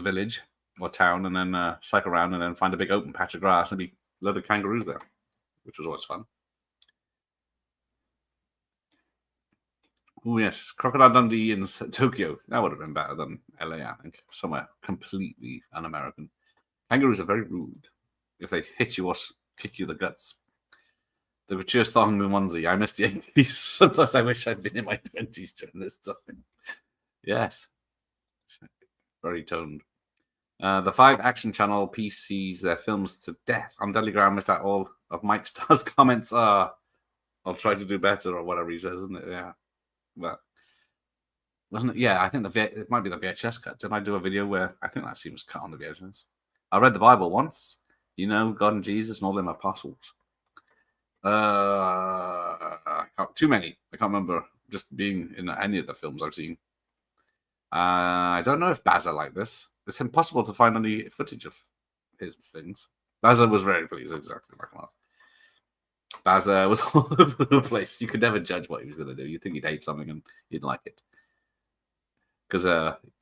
village or town, and then cycle around, and then find a big open patch of grass and be a load of kangaroos there, which was always fun. Oh, yes. Crocodile Dundee in Tokyo. That would have been better than LA, I think. Somewhere completely un-American. Kangaroos are very rude. If they hit you or kick you in the guts. The mature thong and onesie. I miss the 80s. Sometimes I wish I'd been in my 20s during this time. Yes. Very toned. The 5 Action Channel PCs their films to death. On Deadly Ground missed out all of Mike Starr's comments. I'll try to do better, or whatever he says, isn't it? Yeah. Well, wasn't it? Yeah, I think it might be the VHS cut. Didn't I do a video where I think that scene was cut on the VHS? I read the Bible once. You know, God and Jesus and all them apostles. Too many. I can't remember just being in any of the films I've seen. I don't know if Bazza liked this. It's impossible to find any footage of his things. Bazza was very pleased, exactly like that. Bazza was all over the place. You could never judge what he was going to do. You'd think he'd hate something and you'd like it. Because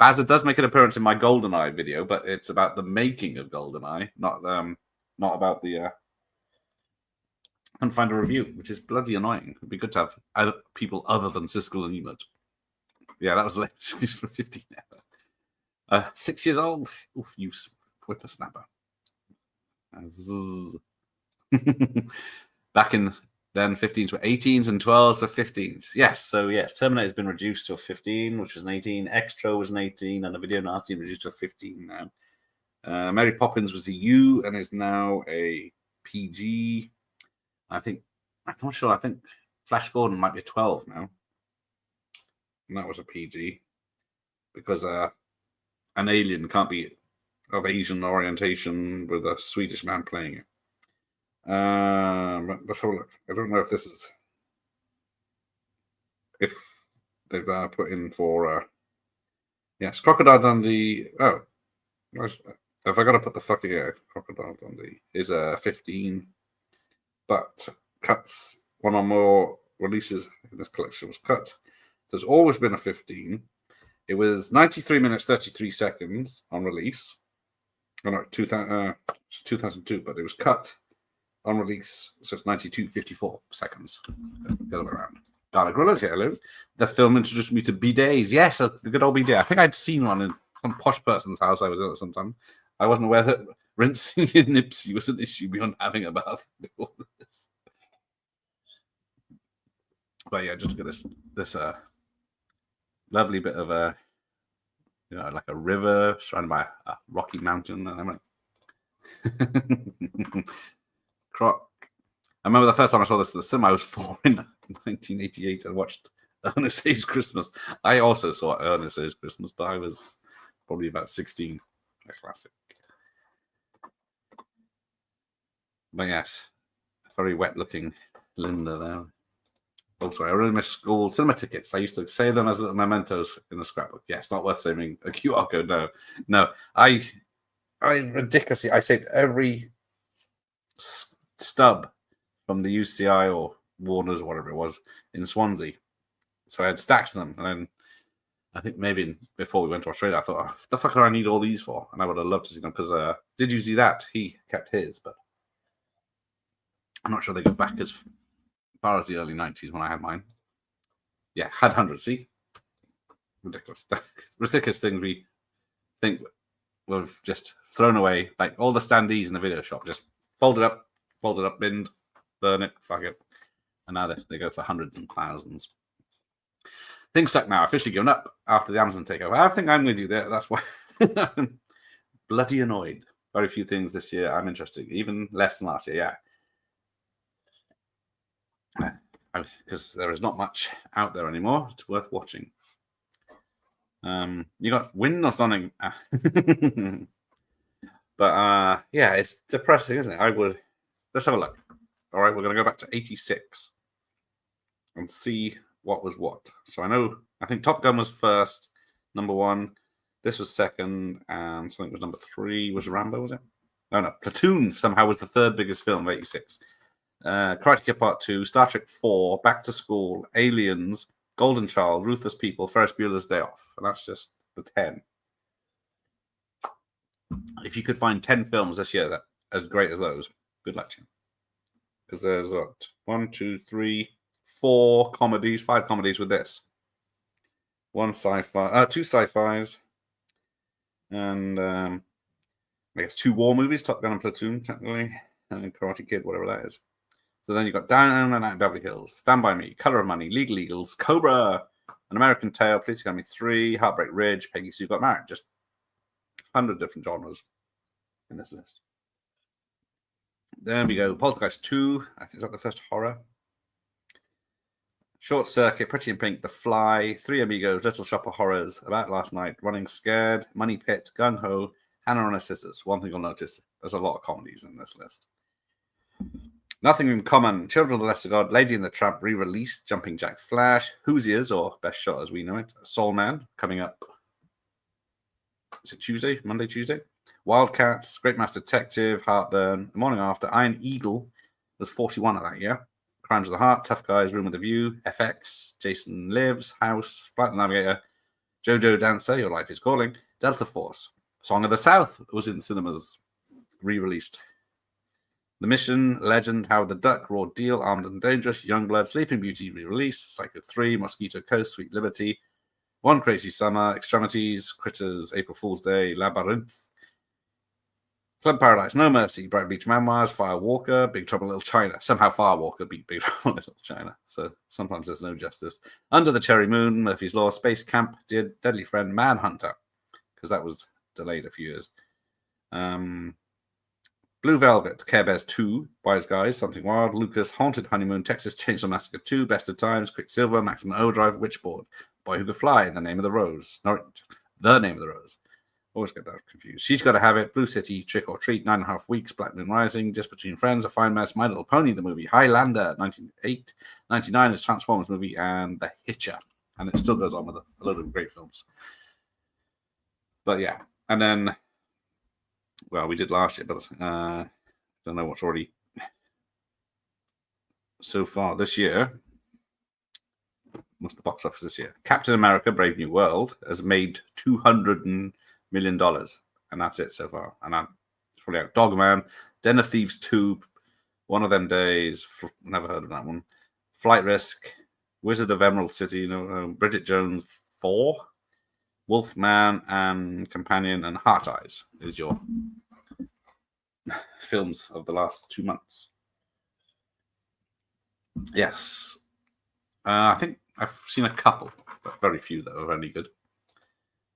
Bazza does make an appearance in my GoldenEye video, but it's about the making of GoldenEye, not about the... I can't find a review, which is bloody annoying. It'd be good to have people other than Siskel and Ebert. Yeah, that was the excuse for 15 ever. 6 years old? Oof, you whippersnapper. Back in then, 15s were 18s and 12s were 15s. Yes, so yes, Terminator's been reduced to a 15, which was an 18. Extra was an 18, and the Video Nasty reduced to a 15 now. Mary Poppins was a U and is now a PG. I'm not sure. I think Flash Gordon might be a 12 now. And that was a PG because an alien can't be of Asian orientation with a Swedish man playing it. Let's have a look. I don't know if this is if they've put in for yes, Crocodile Dundee. Oh, have I got to put the fucking Crocodile Dundee is 15, but Cut's one or more releases in this collection was Cut. There's always been a 15. It was 93 minutes 33 seconds on release. Oh no, 2002, but it was Cut on release, so it's 92:54 seconds. The other way around. Darla Grillas, hello. The film introduced me to bidets. Yes, the good old bidet. I think I'd seen one in some posh person's house I was in at some time. I wasn't aware that rinsing in Nipsey was an issue beyond having a bath before this. But yeah, just look at this lovely bit of like a river surrounded by a rocky mountain. And I went, Croc. I remember the first time I saw this at the cinema, I was 4 in 1988 and watched Ernest Saves Christmas. I also saw Ernest Saves Christmas, but I was probably about 16. A classic. But yes, very wet looking Linda there. Oh, sorry, I really miss school cinema tickets. I used to save them as little mementos in the scrapbook. Yeah, it's not worth saving a QR code. No. I ridiculously, I saved every stub from the UCI or Warner's or whatever it was in Swansea. So I had stacks of them. And then I think maybe before we went to Australia, I thought, oh, the fuck do I need all these for? And I would have loved to see them because did you see that? He kept his, but I'm not sure they go back as far as the early 90s when I had mine. Yeah, had hundreds. See? Ridiculous. Ridiculous things we think we've just thrown away. Like all the standees in the video shop, just folded up, binned, burn it, fuck it. And now they go for hundreds and thousands. Things suck now. Officially given up after the Amazon takeover. I think I'm with you there. That's why I'm bloody annoyed. Very few things this year I'm interested in. Even less than last year, yeah. Because there is not much out there anymore. It's worth watching. You got Win or something? But yeah, it's depressing, isn't it? Let's have a look. All right, we're going to go back to 86 and see what was what. So I think Top Gun was first, number 1. This was second, and something was number 3. Was Rambo, was it? No, Platoon somehow was the third biggest film of 86. Karate Kid Part 2, Star Trek 4, Back to School, Aliens, Golden Child, Ruthless People, Ferris Bueller's Day Off. And that's just the 10. If you could find 10 films this year that as great as those, good luck to you. Because there's what? 1, 2, 3, 4 comedies, 5 comedies with this. 1 sci-fi, 2 sci-fis, and I guess 2 war movies, Top Gun and Platoon, technically, and Karate Kid, whatever that is. So then you've got Down and Out in Beverly Hills, Stand By Me, Color of Money, Legal Eagles, Cobra, An American Tale, Police Academy 3, Heartbreak Ridge, Peggy Sue Got Married. Just 100 different genres in this list. There we go. Poltergeist 2. I think is that the first horror. Short Circuit, Pretty in Pink, The Fly, Three Amigos, Little Shop of Horrors, About Last Night, Running Scared, Money Pit, Gung Ho, Hannah and Her Sisters. One thing you'll notice, there's a lot of comedies in this list. Nothing in Common, Children of the Lesser God, Lady and the Tramp re-released, Jumping Jack Flash, Hoosiers, or Best Shot as we know it, Soul Man, coming up. Is it Tuesday? Monday, Tuesday? Wildcats, Great Master Detective, Heartburn, The Morning After, Iron Eagle was 41 of that year. Crimes of the Heart, Tough Guys, Room with a View, FX, Jason Lives, House, Flight of the Navigator, Jojo Dancer, Your Life is Calling, Delta Force, Song of the South was in cinemas, re-released. The Mission, Legend, Howard the Duck, Raw Deal, Armed and Dangerous, Youngblood, Sleeping Beauty re-released, Psycho 3, Mosquito Coast, Sweet Liberty, One Crazy Summer, Extremities, Critters, April Fool's Day, Labyrinth, Club Paradise, No Mercy, Bright Beach Memoirs, Firewalker, Big Trouble in Little China. Somehow Firewalker beat Big Trouble in Little China. So sometimes there's no justice. Under the Cherry Moon, Murphy's Law, Space Camp, Deadly Friend, Manhunter, because that was delayed a few years. Blue Velvet, Care Bears 2, Wise Guys, Something Wild, Lucas, Haunted Honeymoon, Texas Chainsaw Massacre 2, Best of Times, Quicksilver, Maximum Overdrive, Witchboard, Boy Who Could Fly, The Name of the Rose. No, The Name of the Rose. Always get that confused. She's Got to Have It, Blue City, Trick or Treat, 9.5 Weeks, Black Moon Rising, Just Between Friends, A Fine Mess, My Little Pony, the movie, Highlander, 1998, 99 is Transformers movie, and The Hitcher. And it still goes on with a load of great films. But yeah, and then, well, we did last year, but don't know what's already so far this year. What's the box office this year? Captain America: Brave New World has made $200 million, and that's it so far. And I'm probably out. Dogman, Den of Thieves 2, One of Them Days, never heard of that one. Flight Risk, Wizard of Emerald City, Bridget Jones 4, Wolfman and Companion, and Heart Eyes is your films of the last 2 months. Yes. I think I've seen a couple, but very few that are any good.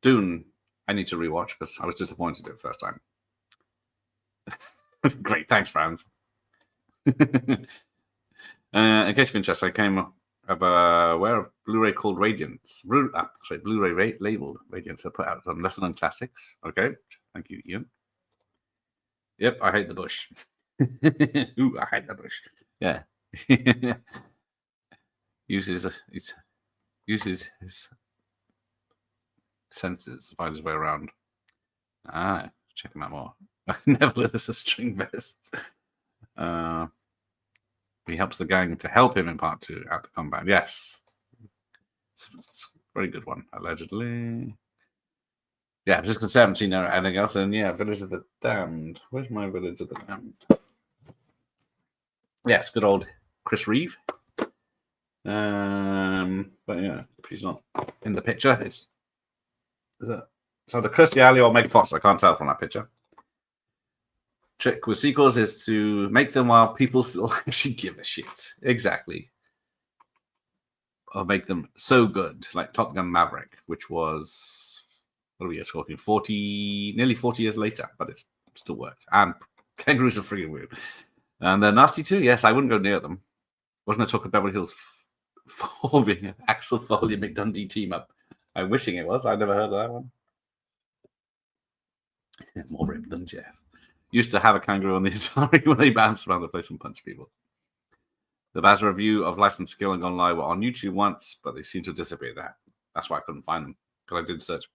Dune, I need to rewatch because I was disappointed at the first time. Great, thanks, Franz. In case of interest, I came aware of Blu-ray called Radiance. Blu-ray labeled Radiance. I put out some lesser known classics. Okay, thank you, Ian. Yep, I hate the bush. Ooh, I hate the bush. Yeah. uses his senses to find his way around. Check him out more. Neville is a string vest. He helps the gang to help him in part 2 at the combat. Yes. It's a very good one, allegedly. Yeah, just because I haven't seen anything else. And yeah, Village of the Damned. Where's my Village of the Damned? Yeah, it's good old Chris Reeve. But yeah, he's not in the picture. It's either Kirstie Alley or Meg Foster. I can't tell from that picture. Trick with sequels is to make them while people still actually give a shit. Exactly. Or make them so good, like Top Gun Maverick, which was, what are we talking, nearly 40 years later, but it still worked. And Kangaroos are freaking weird. And they're nasty too. Yes, I wouldn't go near them. Wasn't there talk of Beverly Hills 4 being an Axel Foley McDundee team up? I'm wishing it was. I never heard of that one. More rip than Jeff. Used to have a kangaroo on the Atari when they bounced around the place and punched people. The Baz review of Licensed Skill and Gone Live were on YouTube once, but they seem to have disappeared there. That's why I couldn't find them, because I did search.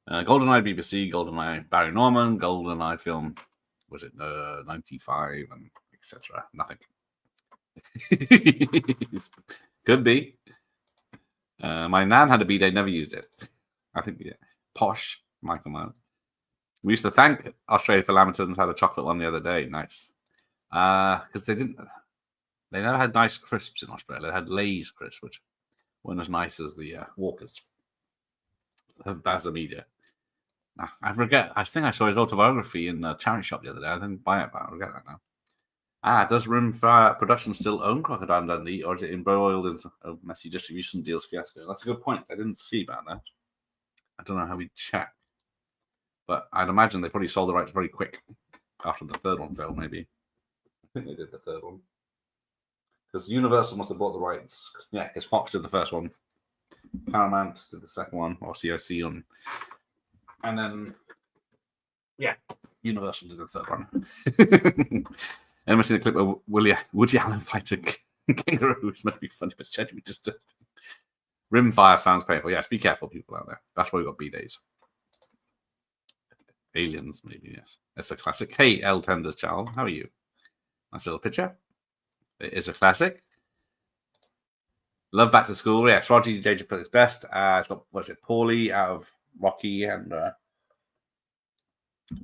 GoldenEye BBC, GoldenEye Barry Norman, GoldenEye film, was it 95 and etc. Nothing. Could be. My nan had a B-Day, never used it. I think, yeah. Posh, Michael Myers. We used to thank Australia for Lamingtons had a chocolate one the other day. Nice. Because they never had nice crisps in Australia. They had Lay's crisps, which weren't as nice as the Walkers of Baz Media. I forget. I think I saw his autobiography in a charity shop the other day. I didn't buy it, but I forget that now. Does Rimfire Productions still own Crocodile Dundee, or is it embroiled in a messy distribution deals fiasco? That's a good point. I didn't see about that. I don't know how we check. But I'd imagine they probably sold the rights very quick after the third one failed, maybe. I think they did the third one. Because Universal must have bought the rights. Yeah, because Fox did the first one. Paramount did the second one, or COC on. And then, yeah, Universal did the third one. Anyone seen the clip of Woody Allen fighting kangaroos? Meant to be funny, but it's genuinely disturbing. Rimfire sounds painful. Yes, be careful, people out there. That's why we got B-Days. Aliens, maybe, yes. It's a classic. Hey, L. Tender's child, how are you? Nice little picture. It is a classic. Love Back to School. Yes, Roger J.J. put his best. It's got, Paulie out of Rocky, and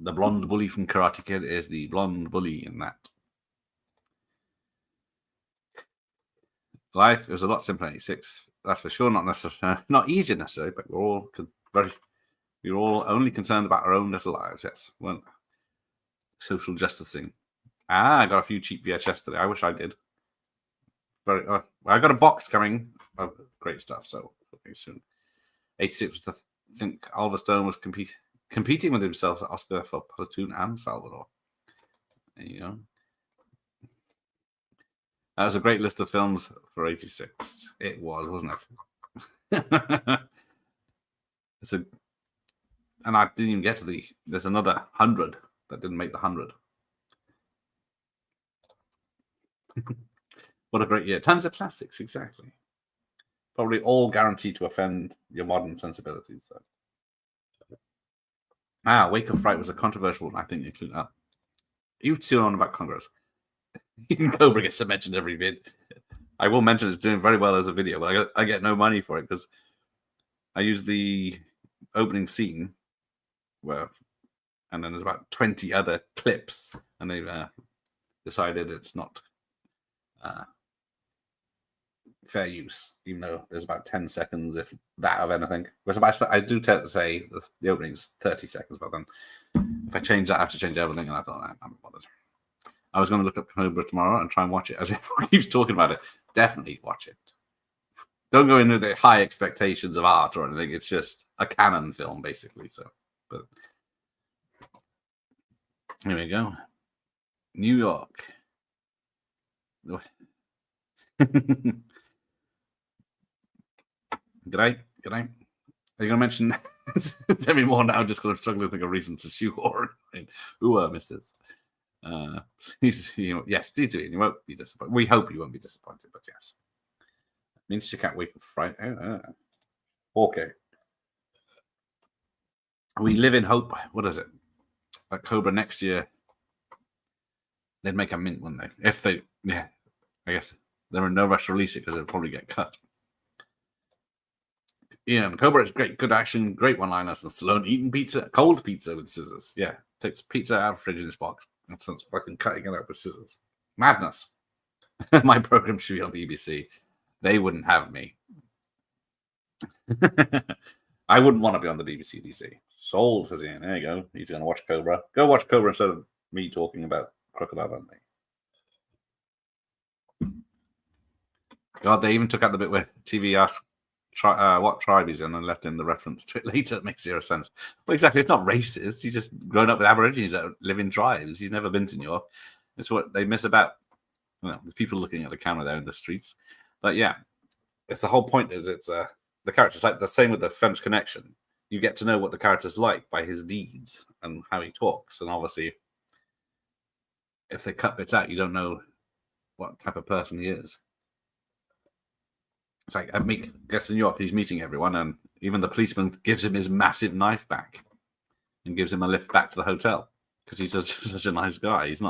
the blonde bully from Karate Kid is the blonde bully in that. Life, it was a lot simpler in 86. That's for sure. Not necessarily, not easier necessarily, but we were all only concerned about our own little lives. Yes, weren't social justice thing. I got a few cheap VHS today. I wish I did. I got a box coming of great stuff. So okay, soon. 86 was I think Oliver Stone was competing with himself at Oscar for Platoon and Salvador. There you go. That was a great list of films for 86. It was, wasn't it? And I didn't even get to there's another 100 that didn't make the 100. What a great year. Tons of classics, exactly. Probably all guaranteed to offend your modern sensibilities. So. Wake of Fright was a controversial one, I think, include that. You've seen on about Congress. Even Cobra gets mentioned every vid. I will mention it's doing very well as a video, but I get no money for it because I use the opening scene and then there's about 20 other clips, and they've decided it's not fair use, even though there's about 10 seconds, if that, of anything. Whereas I do tend to say the opening's 30 seconds, but then if I change that, I have to change everything, and I thought, I'm not bothered. I was going to look up Cobra tomorrow and try and watch it. As everyone keeps talking about it, definitely watch it. Don't go into the high expectations of art or anything. It's just a canon film, basically. So, but here we go. New York. G'day. Are you going to mention Demi Moore now? Just going to struggle to think of reasons to shoehorn. Ooh, misters. Please, yes, please do it. You won't be disappointed. We hope you won't be disappointed, but yes. It means you can't wait for Friday. Okay. We live in hope. What is it? At Cobra next year, they'd make a mint, wouldn't they? If they, I guess they're in no rush to release it because it'll probably get cut. Yeah, Cobra is great. Good action, great one-liners. And Stallone eating pizza, cold pizza with scissors. Yeah, takes pizza out of the fridge in his box and starts fucking cutting it out with scissors. Madness. My program should be on BBC. They wouldn't have me. I wouldn't want to be on the BBC these days. Soul says Ian. There you go. He's going to watch Cobra. Go watch Cobra instead of me talking about Crocodile Dundee. God, they even took out the bit where TV asked what tribe he's in and left in the reference to it later. It makes zero sense. Well, exactly. It's not racist. He's just grown up with Aborigines that live in tribes. He's never been to New York. It's what they miss about. There's people looking at the camera there in the streets. But yeah, it's the whole point is it's the character's like the same with the French Connection. You get to know what the character's like by his deeds and how he talks. And obviously, if they cut bits out, you don't know what type of person he is. It's like gets to New York, he's meeting everyone, and even the policeman gives him his massive knife back and gives him a lift back to the hotel because he's such a nice guy. He's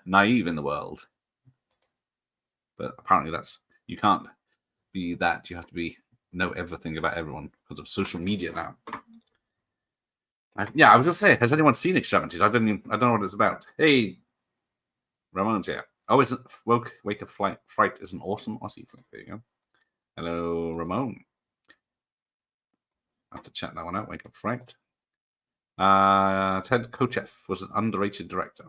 naive in the world. But apparently you can't be that. You have to know everything about everyone because of social media now. I was going to say, has anyone seen Extremities? I don't know what it's about. Hey, Ramon's here. Oh, isn't Wake of Fright is an awesome Aussie film. There you go. Hello, Ramon. I have to check that one out. Wake of Fright. Ted Kochev was an underrated director.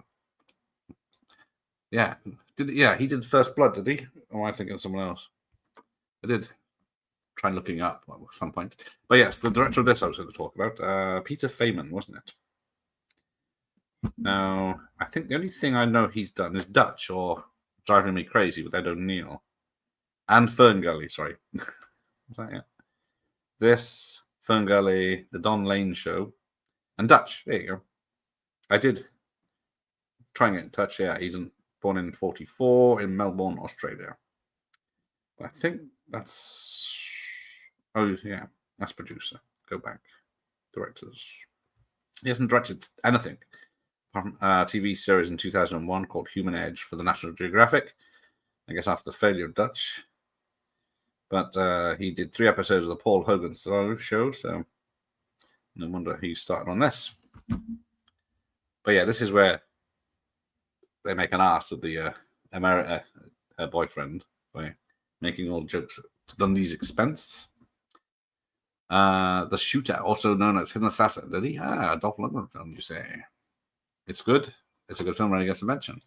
Yeah. He did First Blood, did he? Or am I thinking of someone else? I did. Try looking up at some point. But yes, the director of this I was going to talk about. Peter Feynman, wasn't it? Now, I think the only thing I know he's done is Dutch or Driving Me Crazy with Ed O'Neill. And Ferngully, sorry. Is that it? This, Ferngully, The Don Lane Show, and Dutch. There you go. I did try and get in touch. Yeah, he's born in 1944 in Melbourne, Australia. But I think that's... Oh, yeah. That's producer. Go back. Directors. He hasn't directed anything. Apart from a TV series in 2001 called Human Edge for the National Geographic. I guess after the failure of Dutch. But he did 3 episodes of the Paul Hogan show, so no wonder he started on this. But yeah, this is where they make an ass of the her boyfriend by making all jokes at Dundee's expense. The Shooter, also known as Hidden Assassin, did he? Dolph Lundgren film, you say? It's good. It's a good film when it gets a mention.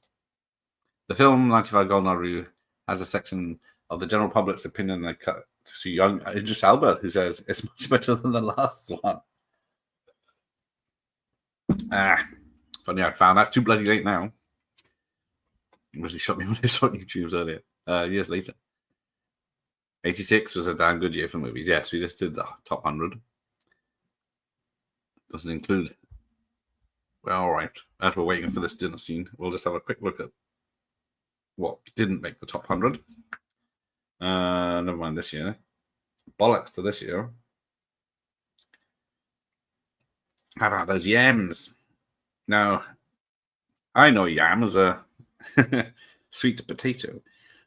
The film 95 Golden Review has a section of the general public's opinion they cut to young Idris Elba, who says it's much better than the last one. Funny I found that too bloody late now. He really shot me when I saw it on YouTube earlier, years later. 86 was a damn good year for movies. Yes, we just did the top 100. doesn't include. Well, all right. As we're waiting for this dinner scene, we'll just have a quick look at what didn't make the top 100. Never mind this year. Bollocks to this year. How about those yams? Now, I know yam is a sweet potato,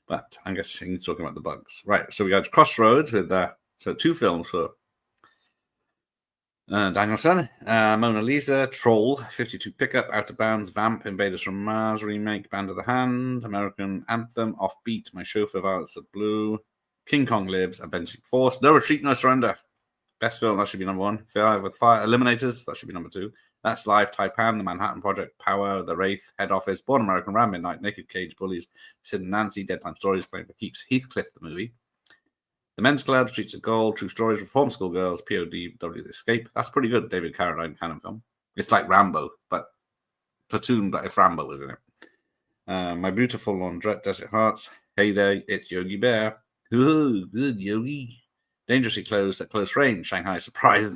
but I'm guessing he's talking about the bugs. Right, so we got Crossroads with so 2 films for Danielson, Mona Lisa, Troll, 52 Pickup, Out of Bounds, Vamp, Invaders from Mars remake, Band of the Hand, American Anthem, Offbeat, My Chauffeur, Violets of Blue, King Kong Lives, Avenging Force, No Retreat, No Surrender. Best film, that should be number 1. Fire with Fire, Eliminators, that should be number 2. That's Live, Taipan, The Manhattan Project, Power, The Wraith, Head Office, Born American, Ram Midnight, Naked Cage, Bullies, Sid and Nancy, Dead Time Stories, Playing for Keeps, Heathcliff, the movie. The Men's Club, Streets of Gold, True Stories, Reform School Girls, POD, The Escape. That's pretty good, David Carradine canon film. It's like Rambo, but Platoon, but if Rambo was in it. My Beautiful Laundrette, Desert Hearts. Hey There, It's Yogi Bear. Ooh, good Yogi. Dangerously Close, At Close Range, Shanghai Surprise,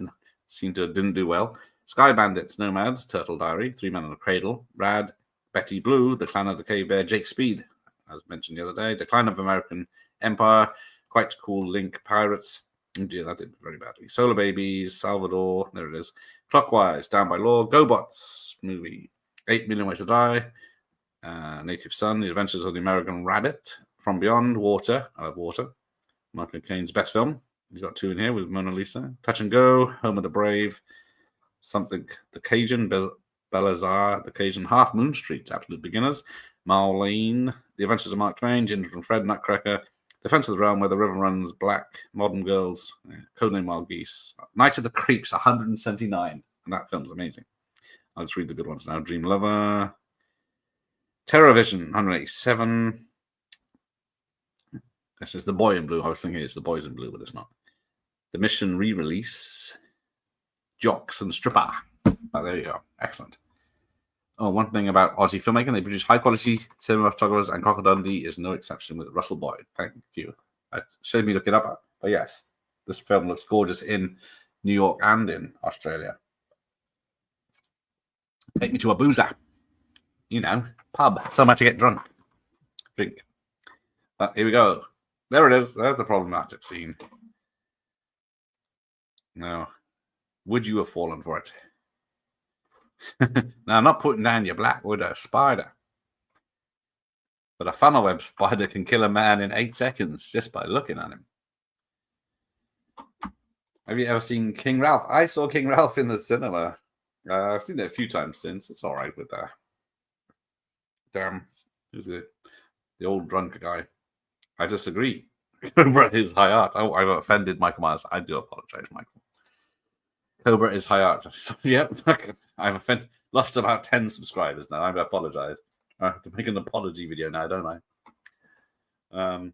didn't do well. Sky Bandits, Nomads, Turtle Diary, 3 Men in a Cradle, Rad, Betty Blue, The Clan of the Cave Bear, Jake Speed, as mentioned the other day, Decline of American Empire, Quite Cool Link, Pirates. Oh dear, that did very badly. Solar Babies, Salvador, there it is. Clockwise, Down by Law, GoBots movie, 8 Million Ways to Die, Native Son, The Adventures of the American Rabbit, From Beyond, Water, I love Water, Michael Caine's best film. He's got 2 in here with Mona Lisa. Touch and Go, Home of the Brave, Something, The Cajun, Belazar, The Cajun, Half Moon Street, Absolute Beginners, Marlene, The Adventures of Mark Twain, Ginger and Fred, Nutcracker, Defense of the Realm, Where the River Runs Black, Modern Girls, Codename Wild Geese, Night of the Creeps, 179, and that film's amazing. I'll just read the good ones now. Dream Lover, Terror Vision, 187. This is The Boy in Blue. I was thinking it's The Boys in Blue, but it's not. The Mission re-release, Jocks and Stripper. Oh, there you go. Excellent. Oh, one thing about Aussie filmmaking, they produce high-quality cinematographers, and Crocodile Dundee is no exception with Russell Boyd. Thank you. It showed me look it up. But yes, this film looks gorgeous in New York and in Australia. Take me to a boozer. You know, pub. Somewhere to get drunk. Drink. But here we go. There it is. There's the problematic scene. Now, would you have fallen for it? Now, I'm not putting down your Black Widow spider, but a funnel web spider can kill a man in 8 seconds just by looking at him. Have you ever seen King Ralph? I saw King Ralph in the cinema. I've seen it a few times since. It's all right with that. Damn, who's it? The old drunk guy. I disagree. Cobra is high art. Oh, I've offended Michael Myers. I do apologize, Michael. Cobra is high art. So, yep, I've lost about 10 subscribers now. I apologize. I have to make an apology video now, don't I?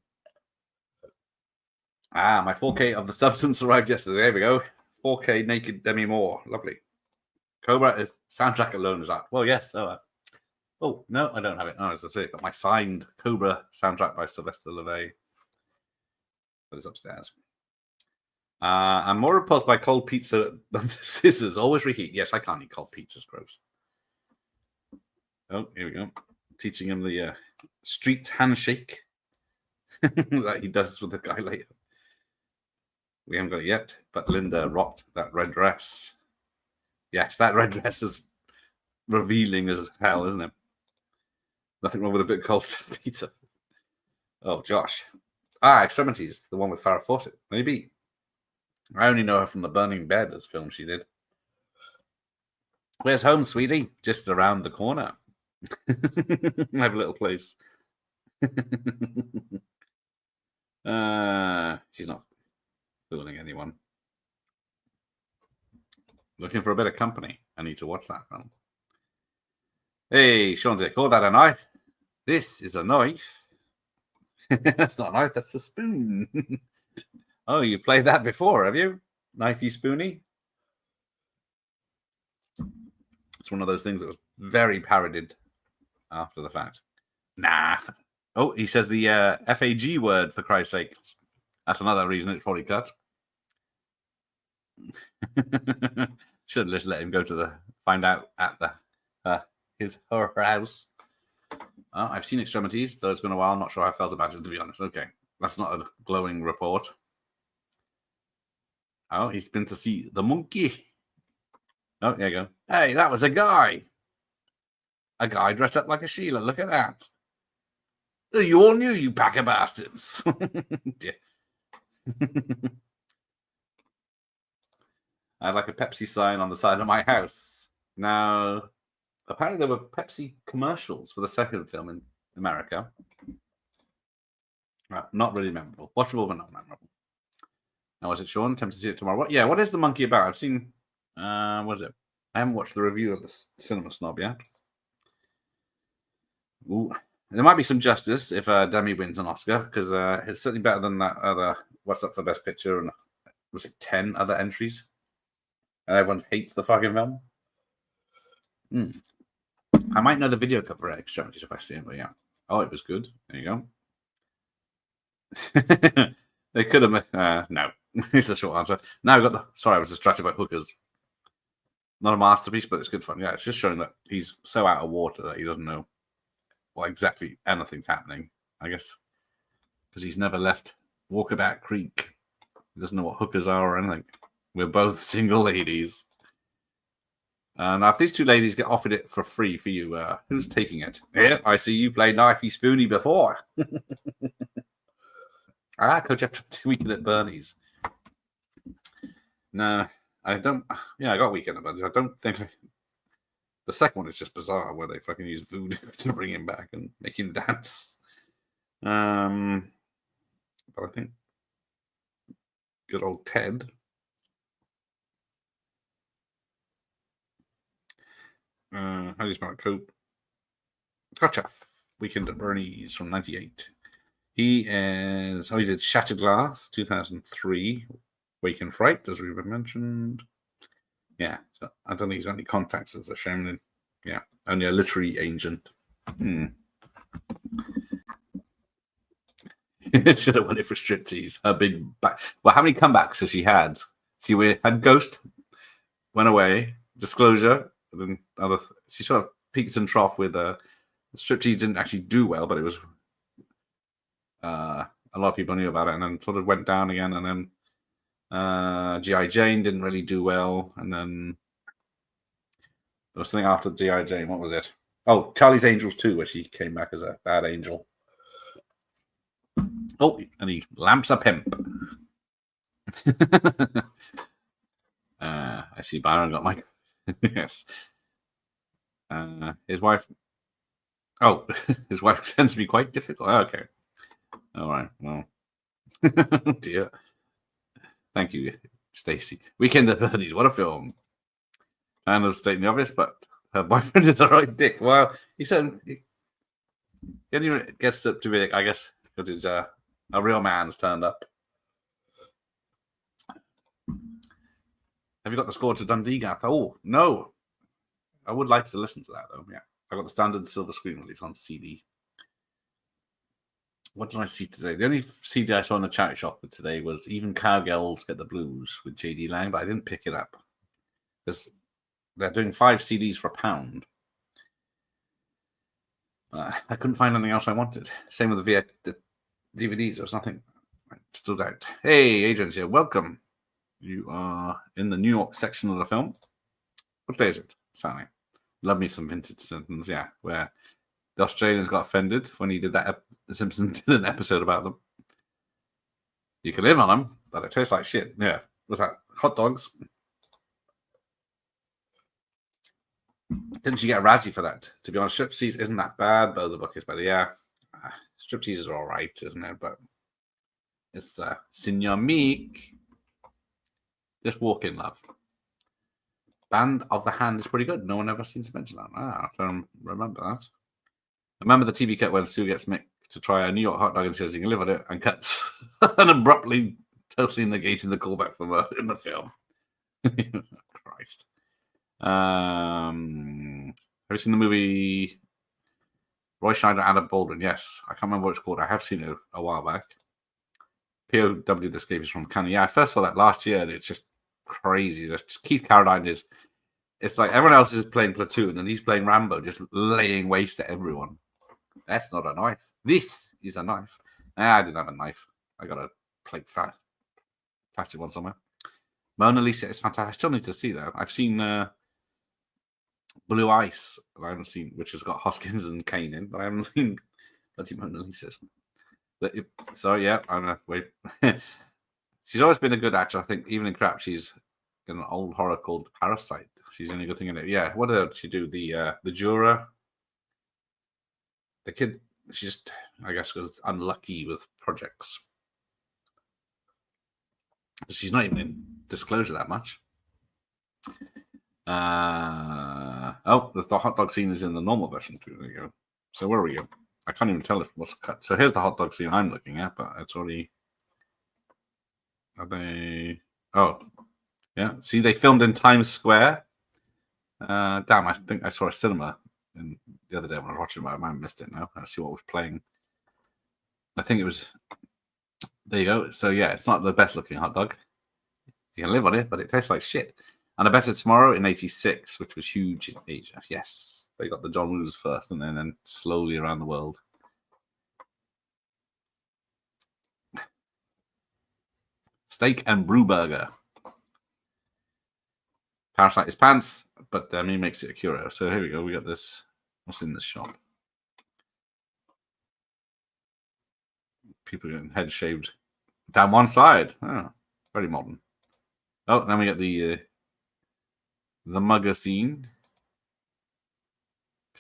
My 4K of The Substance arrived yesterday. There we go. 4K Naked Demi Moore. Lovely. Cobra is soundtrack alone is art. Well, yes. Oh, no, I don't have it. Oh, as I say, got my signed Cobra soundtrack by Sylvester LeVay. But it's upstairs. I'm more repulsed by cold pizza than the scissors. Always reheat. Yes, I can't eat cold pizza. It's gross. Oh, here we go. Teaching him the street handshake that he does with the guy later. We haven't got it yet, but Linda rocked that red dress. Yes, that red dress is revealing as hell, isn't it? Nothing wrong with a bit of cold pizza. Oh, Josh. Extremities, the one with Farrah Fawcett. Maybe. I only know her from the Burning Bed film she did. Where's home, sweetie? Just around the corner. I have a little place. She's not fooling anyone. Looking for a bit of company. I need to watch that film. Hey, Sean's here. Call that a knife? This is a knife. That's not a knife, that's a spoon. Oh, you played that before, have you? Knifey spoony? It's one of those things that was very parodied after the fact. Nah. Oh, he says the FAG word, for Christ's sake. That's another reason it's probably cut. Should have just let him go to find out at her house. I've seen Extremities, though it's been a while. Not sure how I felt about it, to be honest. Okay, that's not a glowing report. Oh, he's been to see the monkey. Oh, there you go. Hey, that was a guy. A guy dressed up like a Sheila. Look at that. You all knew, you pack of bastards. I had like a Pepsi sign on the side of my house. Now, apparently there were Pepsi commercials for the second film in America. Not really memorable. Watchable, but not memorable. Now, is it Sean? Tempted to see it tomorrow. What is the monkey about? I've seen... what is it? I haven't watched the review of the Cinema Snob yet. Ooh. There might be some justice if Demi wins an Oscar, because it's certainly better than that other What's Up for Best Picture and was it 10 other entries? And everyone hates the fucking film. I might know the video cover at Extremities if I see it, but yeah. Oh, it was good. There you go. They could have... no. It's a short answer. Now we've got the... Sorry, I was distracted by hookers. Not a masterpiece, but it's good fun. Yeah, it's just showing that he's so out of water that he doesn't know what exactly anything's happening, I guess. Because he's never left Walkabout Creek. He doesn't know what hookers are or anything. We're both single ladies. Now, if these two ladies get offered it for free for you, who's taking it? Yeah, I see you played Knifey Spoony before. Coach, after Weekend at Bernie's. No, I don't. Yeah, I got Weekend at Bernie's. I don't think. The second one is just bizarre, where they fucking use voodoo to bring him back and make him dance. But I think good old Ted. How do you spell it? Cope. Gotcha. Weekend at Bernie's from '98. He did Shattered Glass, 2003. Wake and Fright, as we've mentioned. Yeah, so I don't think he's got any contacts as a shaman. Yeah, only a literary agent. Should have won it for striptease. Her big back. Well, how many comebacks has she had? She had Ghost, went away, Disclosure, and then she sort of peaked and trough with striptease. Didn't actually do well, but it was a lot of people knew about it, and then sort of went down again, and then G.I. Jane didn't really do well, and then there was something after G.I. Jane. What was it? Oh, Charlie's Angels 2, where she came back as a bad angel. Oh, and he lamps a pimp. I see Byron got my... yes. His wife... Oh, his wife tends to be quite difficult. Okay. All right. Well, dear. Thank you, Stacey. Weekend at Bernie's. What a film. Kind of stating the obvious, but her boyfriend is the right dick. Well, he said he only gets up to be, I guess, because he's a real man's turned up. Have you got the score to Dundee, Gath? Oh, no. I would like to listen to that, though. Yeah. I got the standard silver screen release on CD. What did I see today? The only CD I saw in the charity shop today was Even Cowgirls Get the Blues with J.D. Lang, but I didn't pick it up. Because they're doing 5 CDs for £1. I couldn't find anything else I wanted. Same with the DVDs. There was nothing stood out. Hey, Adrian's here. Welcome. You are in the New York section of the film. What day is it? Saturday. Love me some vintage Simpsons, yeah, where the Australians got offended when he did that. The Simpsons did an episode about them. You can live on them, but it tastes like shit. Yeah. Was that hot dogs? Didn't she get a Razzie for that? To be honest, Striptease isn't that bad, but the book is better. Yeah. Striptease is all right, isn't it? But it's Senior Meek. Just Walk in Love. Band of the Hand is pretty good. No one ever seems to mention that. I don't remember that. I remember the TV cut when Sue gets Mick to try a New York hot dog and says you can live on it and cuts and abruptly totally negating the callback from her in the film. Christ. Have you seen the movie Roy Scheider and Adam Baldwin? Yes. I can't remember what it's called. I have seen it a while back. POW The Escape is from Canon. Yeah, I first saw that last year and it's just crazy. Just Keith Carradine is. It's like everyone else is playing Platoon and he's playing Rambo, just laying waste to everyone. That's not a knife. This is a knife. I didn't have a knife. I got a plate plastic one somewhere. Mona Lisa is fantastic. I still need to see that. I've seen Blue Ice. I haven't seen, which has got Hoskins and Kane in, but I haven't seen bloody Mona Lisa's. So yeah, I'm gonna wait. She's always been a good actor. I think even in crap, she's in an old horror called Parasite. She's the only good thing in it. Yeah, what did she do? The juror. The kid. She just, I guess, was unlucky with projects. She's not even in Disclosure that much. The hot dog scene is in the normal version too. There you go. So where are we go? I can't even tell if what's cut. So here's the hot dog scene I'm looking at, but it's already. Are they? Oh, yeah. See, they filmed in Times Square. Damn, I think I saw a cinema the other day when I was watching it. I might have missed it now. I'll see what was playing. I think it was. There you go. So yeah, it's not the best looking hot dog. You can live on it, but it tastes like shit. And A Better Tomorrow in '86, which was huge in Asia. Yes, they got the John Woos first, and then slowly around the world. Steak and Brew Burger. Parasite is pants, but he makes it a curio. So here we go. We got this. What's in this shop? People getting head shaved down one side. Oh, very modern. Oh, then we get the mugger scene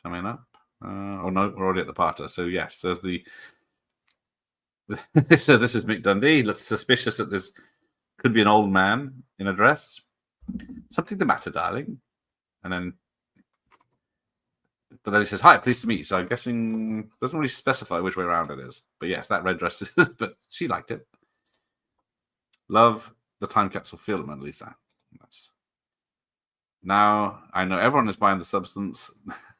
coming up. Oh no, we're already at the parter. So yes, there's the. So this is Mick Dundee. He looks suspicious that this could be an old man in a dress. Something the matter, darling? And then, but then he says, "Hi, pleased to meet you." So I'm guessing doesn't really specify which way around it is. But yes, that red dress. But she liked it. Love the time capsule film, at least. Nice. Now I know everyone is buying the substance.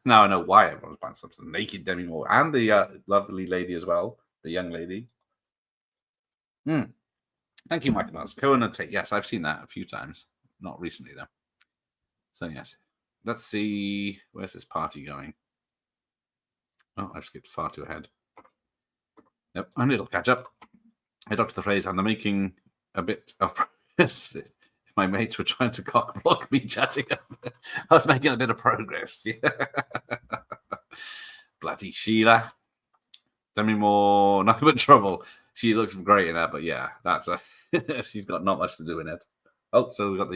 Now I know why everyone's buying the substance. Naked Demi Moore and the lovely lady as well, the young lady. Thank you, Michael Miles. Cohen and Tate. Yes, I've seen that a few times. Not recently, though. So, yes. Let's see. Where's this party going? Oh, I've skipped far too ahead. Yep, and it'll catch up. I adopted the phrase, I'm making a bit of progress. If my mates were trying to cock block me chatting up, I was making a bit of progress. Yeah. Bloody Sheila. Demi Moore, nothing but trouble. She looks great in that, but yeah, that's she's got not much to do in it. Oh, so we got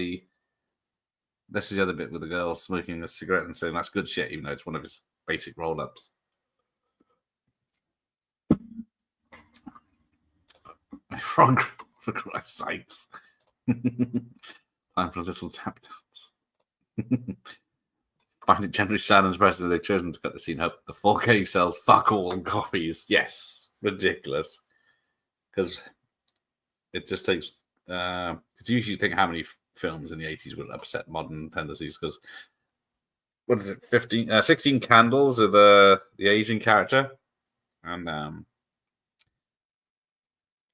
this is the other bit with the girl smoking a cigarette and saying that's good shit, even though it's one of his basic roll-ups. My frog, for Christ's sakes. Time for a little tap dance. Find it generally sad and impressive that they've chosen to cut the scene up. The 4K sells fuck all copies. Yes, ridiculous. Because it just takes. Because usually you think how many films in the 80s would upset modern tendencies. Because what is it? 16 Candles of the Asian character, and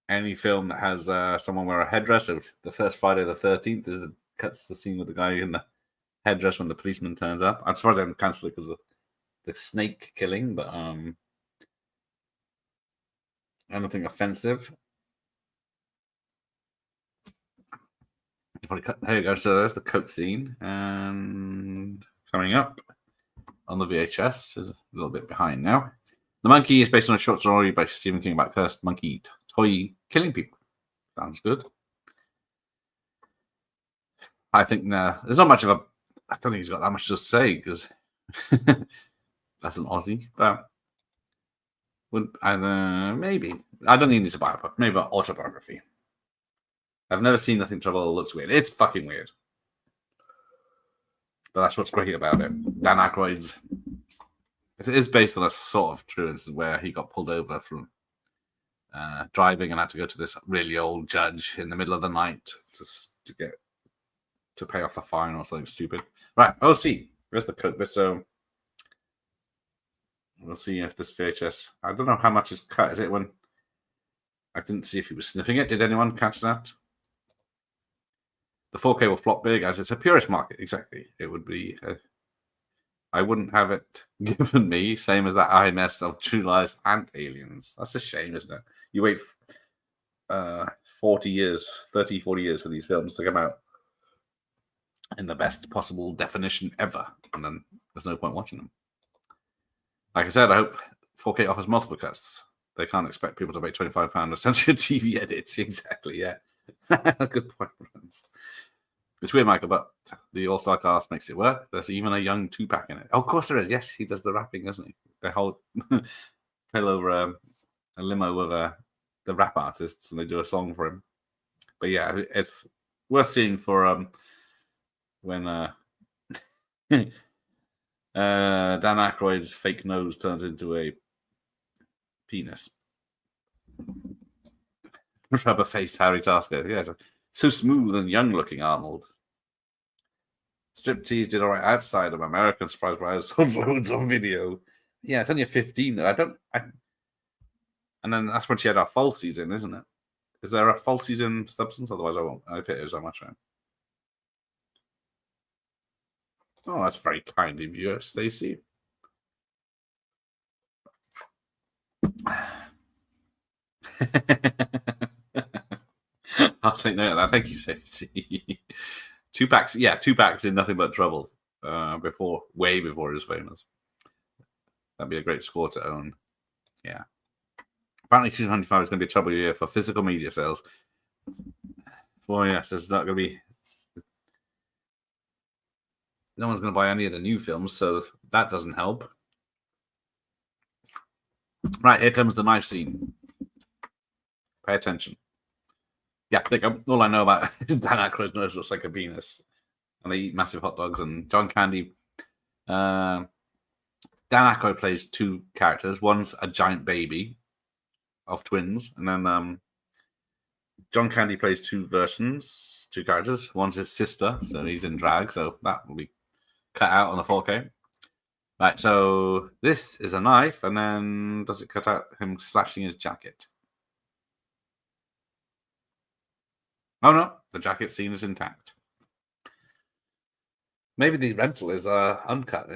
any film that has someone wear a headdress. So the first Friday the 13th cuts the scene with the guy in the headdress when the policeman turns up. I'm surprised they haven't cancelled it because of the snake killing, but anything offensive. There you go. So there's the Coke scene, and coming up on the VHS is a little bit behind now. The Monkey is based on a short story by Stephen King about cursed monkey toy killing people. Sounds good. I think there's not much of a. I don't think he's got that much to say because that's an Aussie, but maybe I don't think it's a biopic. Maybe an autobiography. I've never seen Nothing Trouble. It looks weird. It's fucking weird, but that's what's great about it. Dan Aykroyd's. It is based on a sort of true incident where he got pulled over from driving and had to go to this really old judge in the middle of the night to pay off a fine or something stupid. Right, we'll see. Where's the Coke bit? So we'll see if this VHS. I don't know how much is cut. Is it when? I didn't see if he was sniffing it. Did anyone catch that? The 4K will flop big as it's a purist market. Exactly. It would be. I wouldn't have it given me, same as that IMS of True Lies and Aliens. That's a shame, isn't it? You wait 40 years for these films to come out in the best possible definition ever, and then there's no point watching them. Like I said, I hope 4K offers multiple cuts. They can't expect people to pay £25 essentially TV edits. Exactly, yeah. Good point, friends. It's weird, Michael, but the All-Star cast makes it work. There's even a young Tupac in it. Oh, of course there is. Yes, he does the rapping, doesn't he? They hold pull over a limo with the rap artists, and they do a song for him. But yeah, it's worth seeing for when Dan Aykroyd's fake nose turns into a penis. Rubber-faced Harry Tasker. Yeah, so smooth and young-looking Arnold. Striptease did all right outside of American Surprise Prize. Sold loads on video. Yeah, it's only a 15 though. And then that's when she had our falsies in, isn't it? Is there a falsies in Substance? Otherwise, I won't. If it is, I'm not sure. Oh, that's very kind of you, Stacey. I'll take note of that. Thank you, Stacey. Tupac did Nothing But Trouble way before he was famous. That'd be a great score to own. Yeah. Apparently 2025 is going to be a trouble year for physical media sales. Well, yes, there's not going to be... No one's going to buy any of the new films, so that doesn't help. Right, here comes the knife scene. Pay attention. Yeah, all I know about Dan Aykroyd's nose looks like a penis. And they eat massive hot dogs. And John Candy... Dan Aykroyd plays two characters. One's a giant baby of twins. And then John Candy plays two characters. One's his sister, so he's in drag. So that will be cut out on the 4K. Right, so this is a knife. And then does it cut out him slashing his jacket? Oh no, the jacket scene is intact. Maybe the rental is uncut.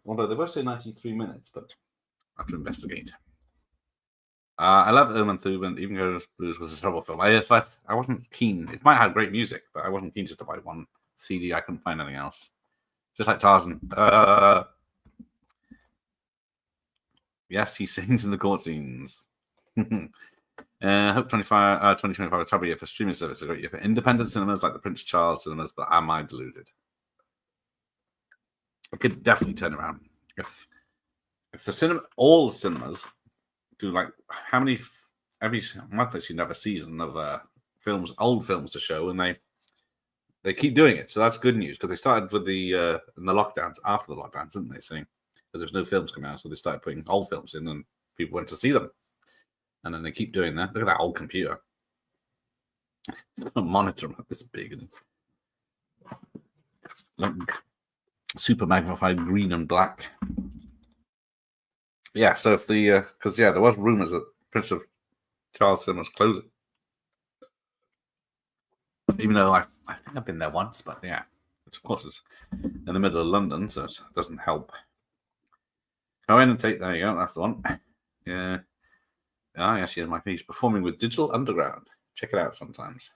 Although they both say 93 minutes, but I have to investigate. I love Omen Thuban, even though Blues was a terrible film. I wasn't keen. It might have great music, but I wasn't keen just to buy one CD. I couldn't find anything else. Just like Tarzan. Yes, he sings in the court scenes. Hope 2025 is a year for streaming service. A great year for independent cinemas like the Prince Charles cinemas, but am I deluded? It could definitely turn around if all the cinemas do like how many every month they seem to have a season of old films to show, and they keep doing it. So that's good news because they started with the in the lockdowns after the lockdowns, didn't they? Saying because there's no films coming out, so they started putting old films in, and people went to see them. And then they keep doing that. Look at that old computer. A monitor this big and like super magnified green and black. Yeah, so if because there was rumors that Prince of Charles Cinemas closing. Even though I think I've been there once, but yeah, of course it's in the middle of London, so it doesn't help. Go in and take. There you go. That's the one. Yeah. Ah, yes, he is, Mike. He's performing with Digital Underground. Check it out sometimes.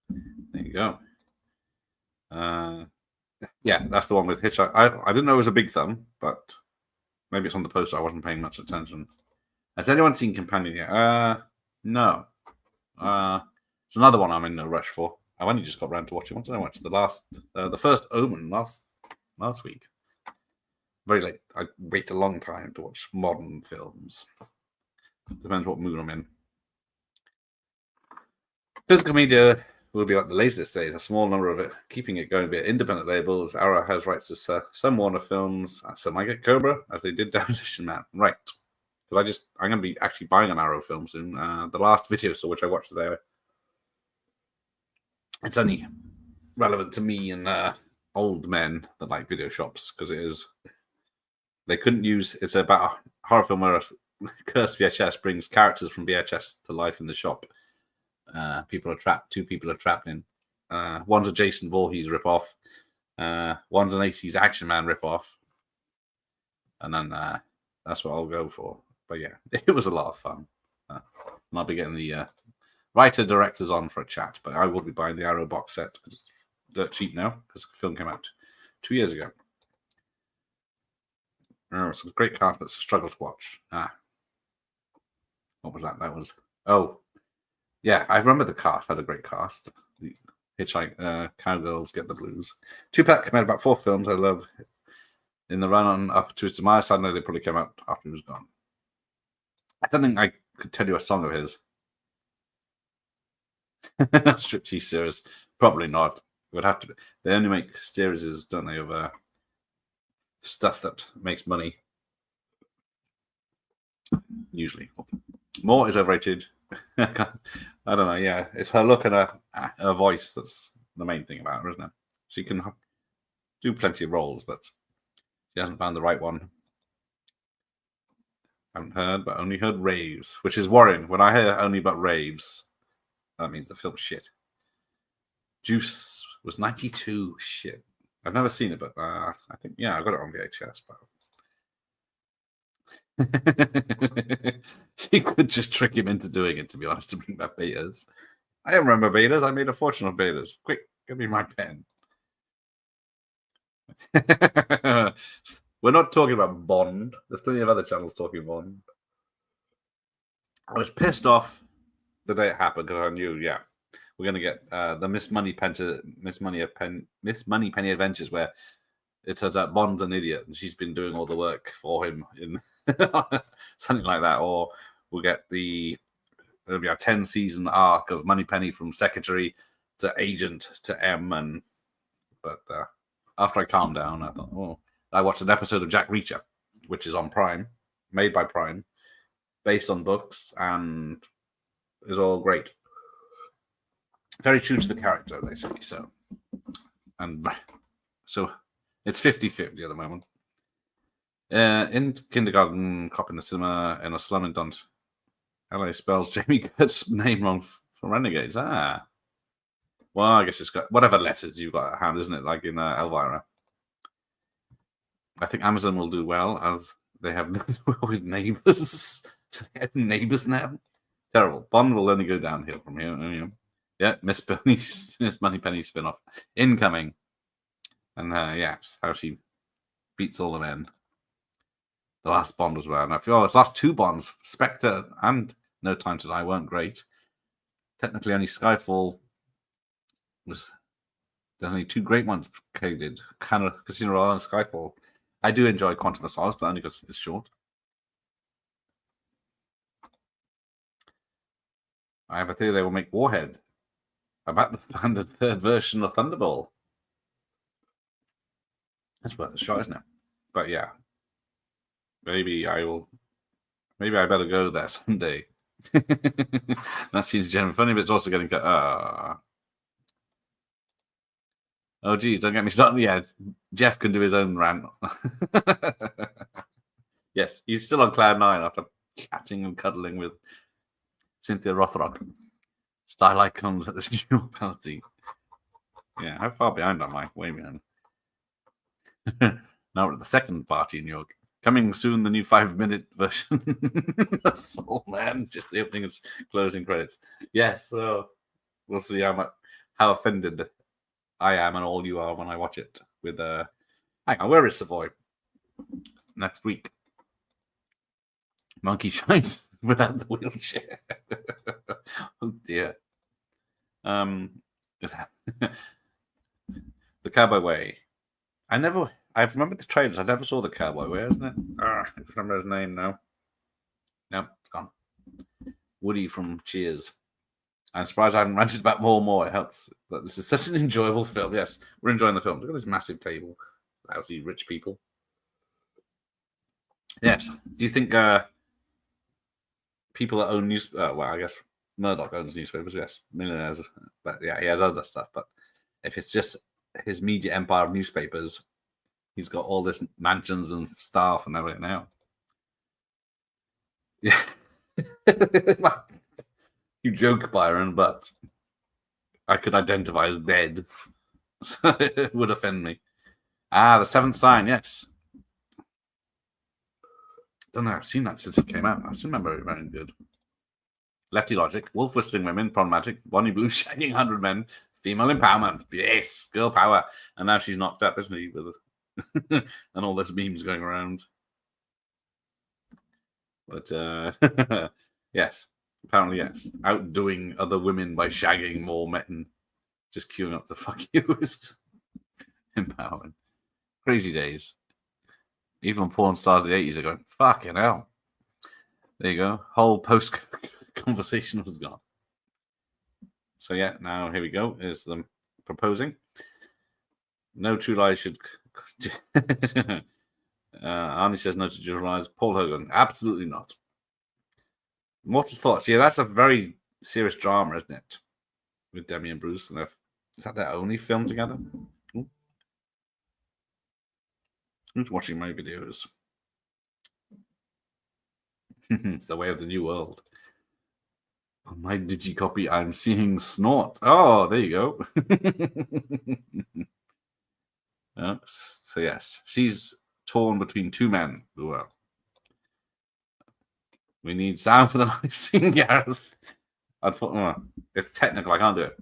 There you go. Yeah, that's the one with Hitchhike. I didn't know it was a big thumb, but maybe it's on the poster. I wasn't paying much attention. Has anyone seen Companion yet? No. It's another one I'm in no rush for. I've only just got around to watching. What did I watch? The first Omen last week. Very late. I wait a long time to watch modern films. Depends what mood I'm in. Physical media will be like the latest days, a small number of it, keeping it going via independent labels. Arrow has rights to some Warner films. Some might get Cobra, as they did Demolition Man. Right. Because I'm going to be actually buying an Arrow film soon. The last video, which I watched today, it's only relevant to me and old men that like video shops, because they couldn't use, it's about a horror film where cursed VHS brings characters from VHS to life in the shop. Two people are trapped in. One's a Jason Voorhees ripoff. One's an 80s Action Man ripoff. And then that's what I'll go for. But yeah, it was a lot of fun. And I'll be getting the writer-directors on for a chat. But I will be buying the Arrow box set because it's dirt cheap now because the film came out 2 years ago. Oh, it's a great cast, but it's a struggle to watch. What was that? That was... Oh, yeah, I remember the cast. Had a great cast. The Hitchhike, Cowgirls Get the Blues. Tupac made about 4 films I love in the run-on up to its demise. Sadly, they probably came out after he was gone. I don't think I could tell you a song of his. Striptease series. Probably not. It would have to be. They only make series, don't they, of stuff that makes money. Usually. More is overrated. I don't know, yeah. It's her look and her voice that's the main thing about her, isn't it? She can do plenty of roles, but she hasn't found the right one. Haven't heard, but only heard raves, which is worrying. When I hear only but raves, that means the film's shit. Juice was 92. Shit. I've never seen it, but I think, yeah, I got it on VHS, but she could just trick him into doing it, to be honest, to bring back betas. I don't remember betas. I made a fortune of betas. Quick, give me my pen. We're not talking about Bond. There's plenty of other channels talking Bond. I was pissed off the day it happened because I knew, yeah, we're going to get the Miss Moneypenny Adventures, where it turns out Bond's an idiot and she's been doing all the work for him in something like that. Or we'll get there'll be a 10-season arc of Moneypenny from secretary to agent to M. But after I calmed down, I thought, oh, I watched an episode of Jack Reacher, which is on Prime, made by Prime, based on books, and is all great. Very true to the character, they say. So it's 50-50 at the moment. In kindergarten, cop in the cinema, in a slum in Dunt. LA spells Jamie Kurtz's name wrong for Renegades. Well, I guess it's got whatever letters you've got at hand, isn't it? Like in Elvira. I think Amazon will do well, as they have always neighbors. They have neighbors now. Terrible. Bond will only go downhill from here. Yeah, Miss Moneypenny spin-off incoming. And yeah, how she beats all the men. The last Bond was well. And I feel his last 2 Bonds, Spectre and No Time to Die, weren't great. Technically, only Skyfall was the only 2 great ones Kay did. Casino Royale and Skyfall. I do enjoy Quantum of Solace, but only because it's short. I have a theory they will make Warhead about the banded 3rd version of Thunderball. That's worth a shot, isn't it? But yeah. Maybe I better go there someday. That seems genuinely funny, but it's also getting oh geez, don't get me started. Yeah, Jeff can do his own rant. Yes, he's still on cloud 9 after chatting and cuddling with Cynthia Rothrock. Style icons at this new party. Yeah, how far behind am I? Way behind. Now we're at the second party in New York. Coming soon, the new 5-minute version of Soul Man. Just the opening and closing credits. Yes, so we'll see how offended I am and all you are when I watch it. With hang on, where is Savoy? Next week. Monkey Shines without the wheelchair. Oh dear. The Cowboy Way. I remember the trailers. I never saw the Cowboy Way, isn't it? I don't remember his name now. No, it's gone. Woody from Cheers. I'm surprised I haven't ranted about more. It helps that this is such an enjoyable film. Yes, we're enjoying the film. Look at this massive table. Lousy rich people. Yes. Do you think people that own well, I guess Murdoch owns newspapers, yes. Millionaires. But yeah, he has other stuff. But if it's just his media empire of newspapers, he's got all this mansions and staff and everything now. Yeah. You joke, Byron, but I could identify as dead. So it would offend me. The Seventh Sign, yes. Don't know, I've seen that since it came out. I just remember it very good. Lefty Logic, Wolf Whistling Women, Prawn Magic, Bonnie Blue Shagging 100 Men, Female Empowerment. Yes, girl power. And now she's knocked up, isn't she? With it. And all this memes going around. But yes, apparently yes. Outdoing other women by shagging more men. Just queuing up to fuck you is empowering. Crazy days. Even porn stars of the 80s are going, fucking hell. There you go. Whole post conversation was gone. So yeah, now here we go. Is them proposing. No true lies should. Arnie says no to true lies. Paul Hogan, absolutely not. Mortal Thoughts. Yeah, that's a very serious drama, isn't it? With Demi and Bruce, and is that their only film together? Ooh. Who's watching my videos? It's the way of the new world. On my digicopy, I'm seeing Snort. Oh, there you go. So yes, she's torn between two men who are. We need sound for the nice singing, Gareth. It's technical, I can't do it.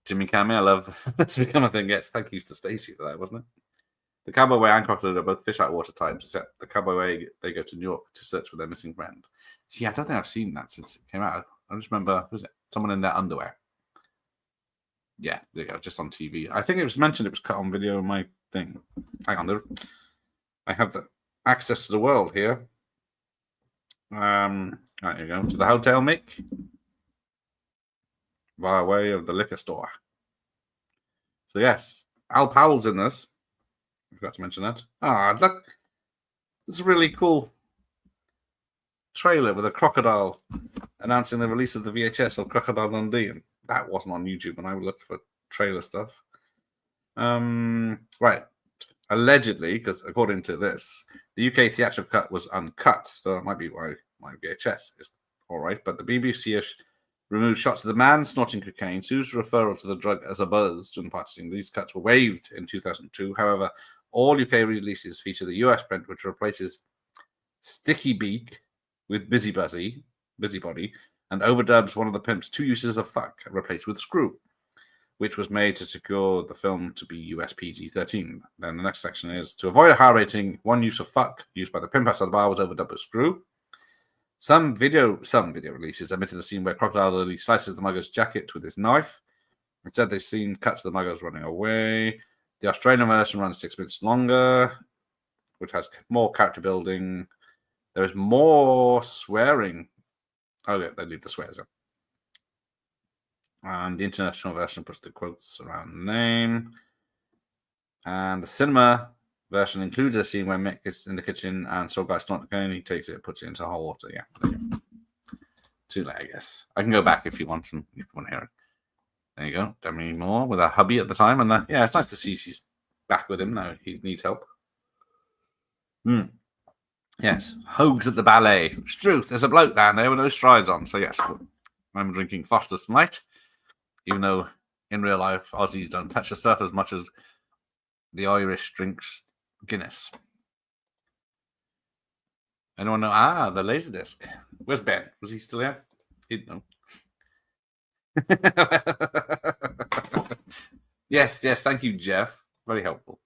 Jimmy Cammie, I love that's become a thing. Yes, thank you to Stacey for that, wasn't it? The Cowboy Way and Crocodile are both fish out of water types, except the Cowboy Way, they go to New York to search for their missing friend. See, I don't think I've seen that since it came out. I just remember, who was it? Someone in their underwear. Yeah, there you go, just on TV. I think it was mentioned it was cut on video in my thing. Hang on, I have the access to the world here. Right, here you go. To the hotel, Mick. By way of the liquor store. So yes, Al Powell's in this. I forgot to mention that. Look, this is a really cool trailer with a crocodile announcing the release of the VHS of Crocodile Dundee, and that wasn't on YouTube when I looked for trailer stuff. Right. Allegedly, because according to this, the UK theatrical cut was uncut, so it might be why my VHS is all right. But the BBC has removed shots of the man snorting cocaine, Sue's referral to the drug as a buzz during purchasing. These cuts were waived in 2002. However, all UK releases feature the US print, which replaces Sticky Beak with Busybody, and overdubs one of the pimp's two uses of fuck, replaced with screw, which was made to secure the film to be US PG-13. Then the next section is, to avoid a high rating, one use of fuck used by the pimp outside the bar was overdubbed with screw. Some video releases omitted the scene where Crocodile Dundee slices the mugger's jacket with his knife. Instead, the scene cuts the muggers running away. The Australian version runs 6 minutes longer, which has more character building. There is more swearing. Oh, yeah, they leave the swears in. And the international version puts the quotes around the name. And the cinema version included a scene where Mick is in the kitchen and saw a guy snorting cocaine. He takes it, puts it into hot water. Yeah, too late, I guess. I can go back if you want to hear it. There you go. Demi Moore with her hubby at the time, and yeah, it's nice to see she's back with him now. He needs help. Yes, Hogues at the ballet. Struth, there's a bloke down there with no strides on. So yes, I'm drinking Foster's tonight, even though in real life Aussies don't touch the stuff as much as the Irish drinks Guinness. Anyone know? The Laserdisc. Where's Ben? Was he still there? He'd know. Yes, thank you, Jeff. Very helpful.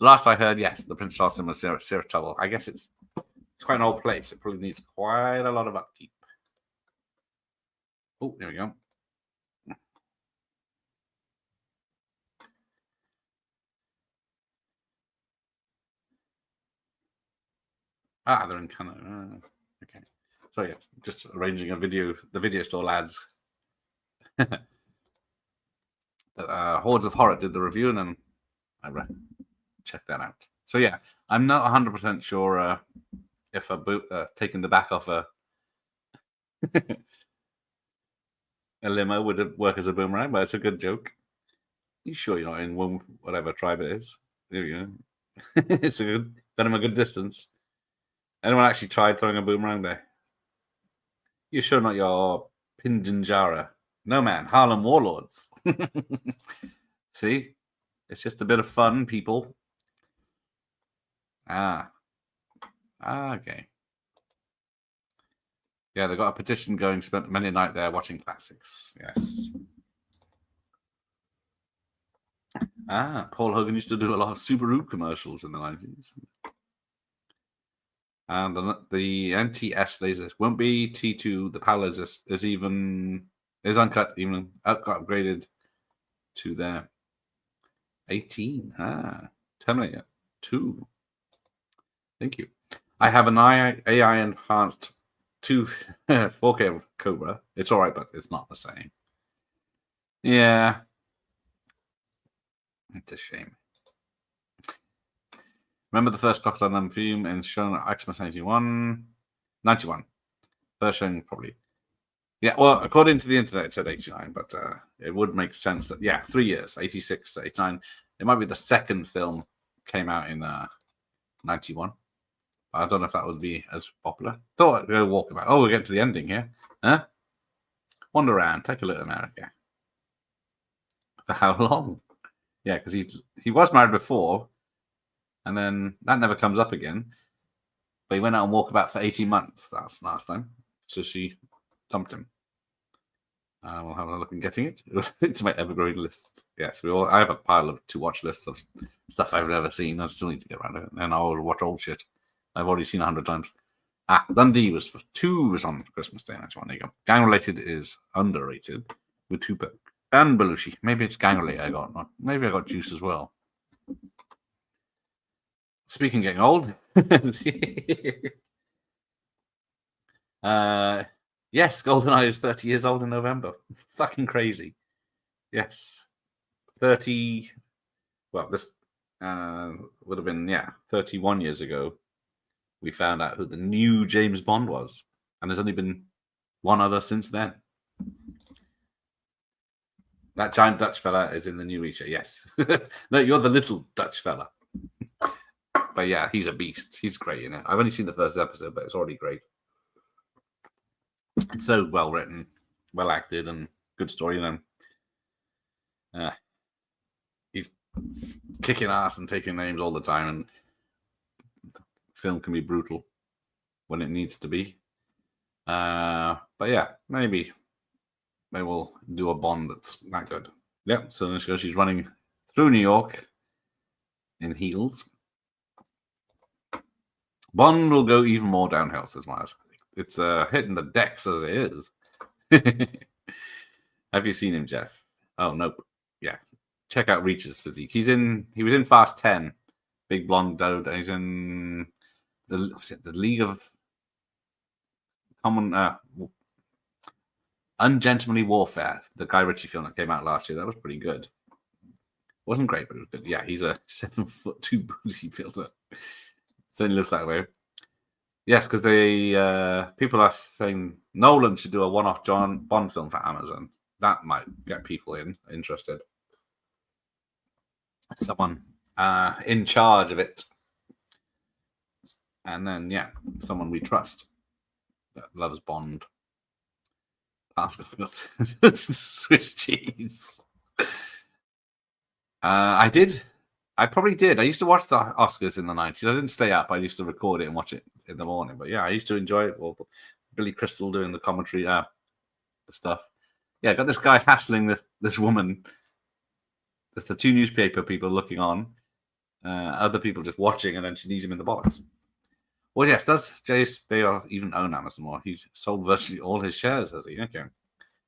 Last I heard, yes, the Prince Charles was serious trouble. I guess it's quite an old place. It probably needs quite a lot of upkeep. Oh, there we go. They're in Canada. Okay. So yeah, just arranging the video store lads. Hordes of Horror did the review, and then I checked that out. So yeah, I'm not 100% sure if taking the back off a limo would work as a boomerang, but it's a good joke. You sure you're not in whatever tribe it is? There we go. It's got him a good distance. Anyone actually tried throwing a boomerang there? You're sure not your Pinjanjara? No, man. Harlem Warlords. See? It's just a bit of fun, people. Okay. Yeah, they've got a petition going, spent many a night there watching classics. Yes. Paul Hogan used to do a lot of Subaru commercials in the 90s. And the NTS lasers won't be T2. The PAL is uncut, even got upgraded to their 18. Terminator 2. Thank you. I have an AI enhanced 4K Cobra. It's all right, but it's not the same. Yeah. It's a shame. Remember the first Crocodile Dundee film and shown at Xmas 91? 91. First showing, probably. Yeah, well, according to the internet, it said 89, but it would make sense that, 3 years, 86 to 89. It might be the second film came out in 91. I don't know if that would be as popular. Thought I'd go walk about. Oh, we're getting to the ending here. Huh? Wander around, take a look at America. For how long? Yeah, because he was married before, and then that never comes up again. But he went out and walked about for 18 months. That's last time. So she dumped him. We'll have a look at getting it. It's my ever-growing list. Yes, I have a pile of to-watch lists of stuff I've never seen. I still need to get around it. And I'll watch old shit I've already seen 100 times. Dundee was for 2 was on Christmas Day. That's one. There you go. Gang-related is underrated with Tupac and Belushi. Maybe it's gang-related I got. Maybe I got Juice as well. Speaking of getting old. Yes, GoldenEye is 30 years old in November. Fucking crazy. Yes. 30. Well, this would have been, 31 years ago. We found out who the new James Bond was. And there's only been one other since then. That giant Dutch fella is in the new Reacher, yes. No, you're the little Dutch fella. But yeah, he's a beast. He's great in it. I've only seen the first episode, but it's already great. It's so well written, well acted, and good story. And he's kicking ass and taking names all the time. And the film can be brutal when it needs to be. But yeah, maybe they will do a Bond that's that good. Yep. So she's running through New York in heels. Bond will go even more downhill, says Myers. It's hitting the decks as it is. Have you seen him, Jeff? Oh, nope. Yeah. Check out Reach's physique. He was in Fast 10. Big blonde dude. He's in the League of Ungentlemanly Warfare, the Guy Ritchie film that came out last year. That was pretty good. Wasn't great, but it was good. Yeah, he's a 7'2" bodybuilder. Certainly looks that way. Yes, because people are saying Nolan should do a one-off Bond film for Amazon. That might get people interested. Someone in charge of it. And then, someone we trust that loves Bond. Pascal forgot Swiss cheese. I probably did. I used to watch the Oscars in the 90s. I didn't stay up. I used to record it and watch it in the morning. But I used to enjoy it. Well, Billy Crystal doing the commentary, the stuff. Yeah, got this guy hassling this woman. There's the 2 newspaper people looking on. Other people just watching, and then she knees him in the bollocks. Well, yes, does Jace Bayer even own Amazon more? He's sold virtually all his shares, has he? Okay.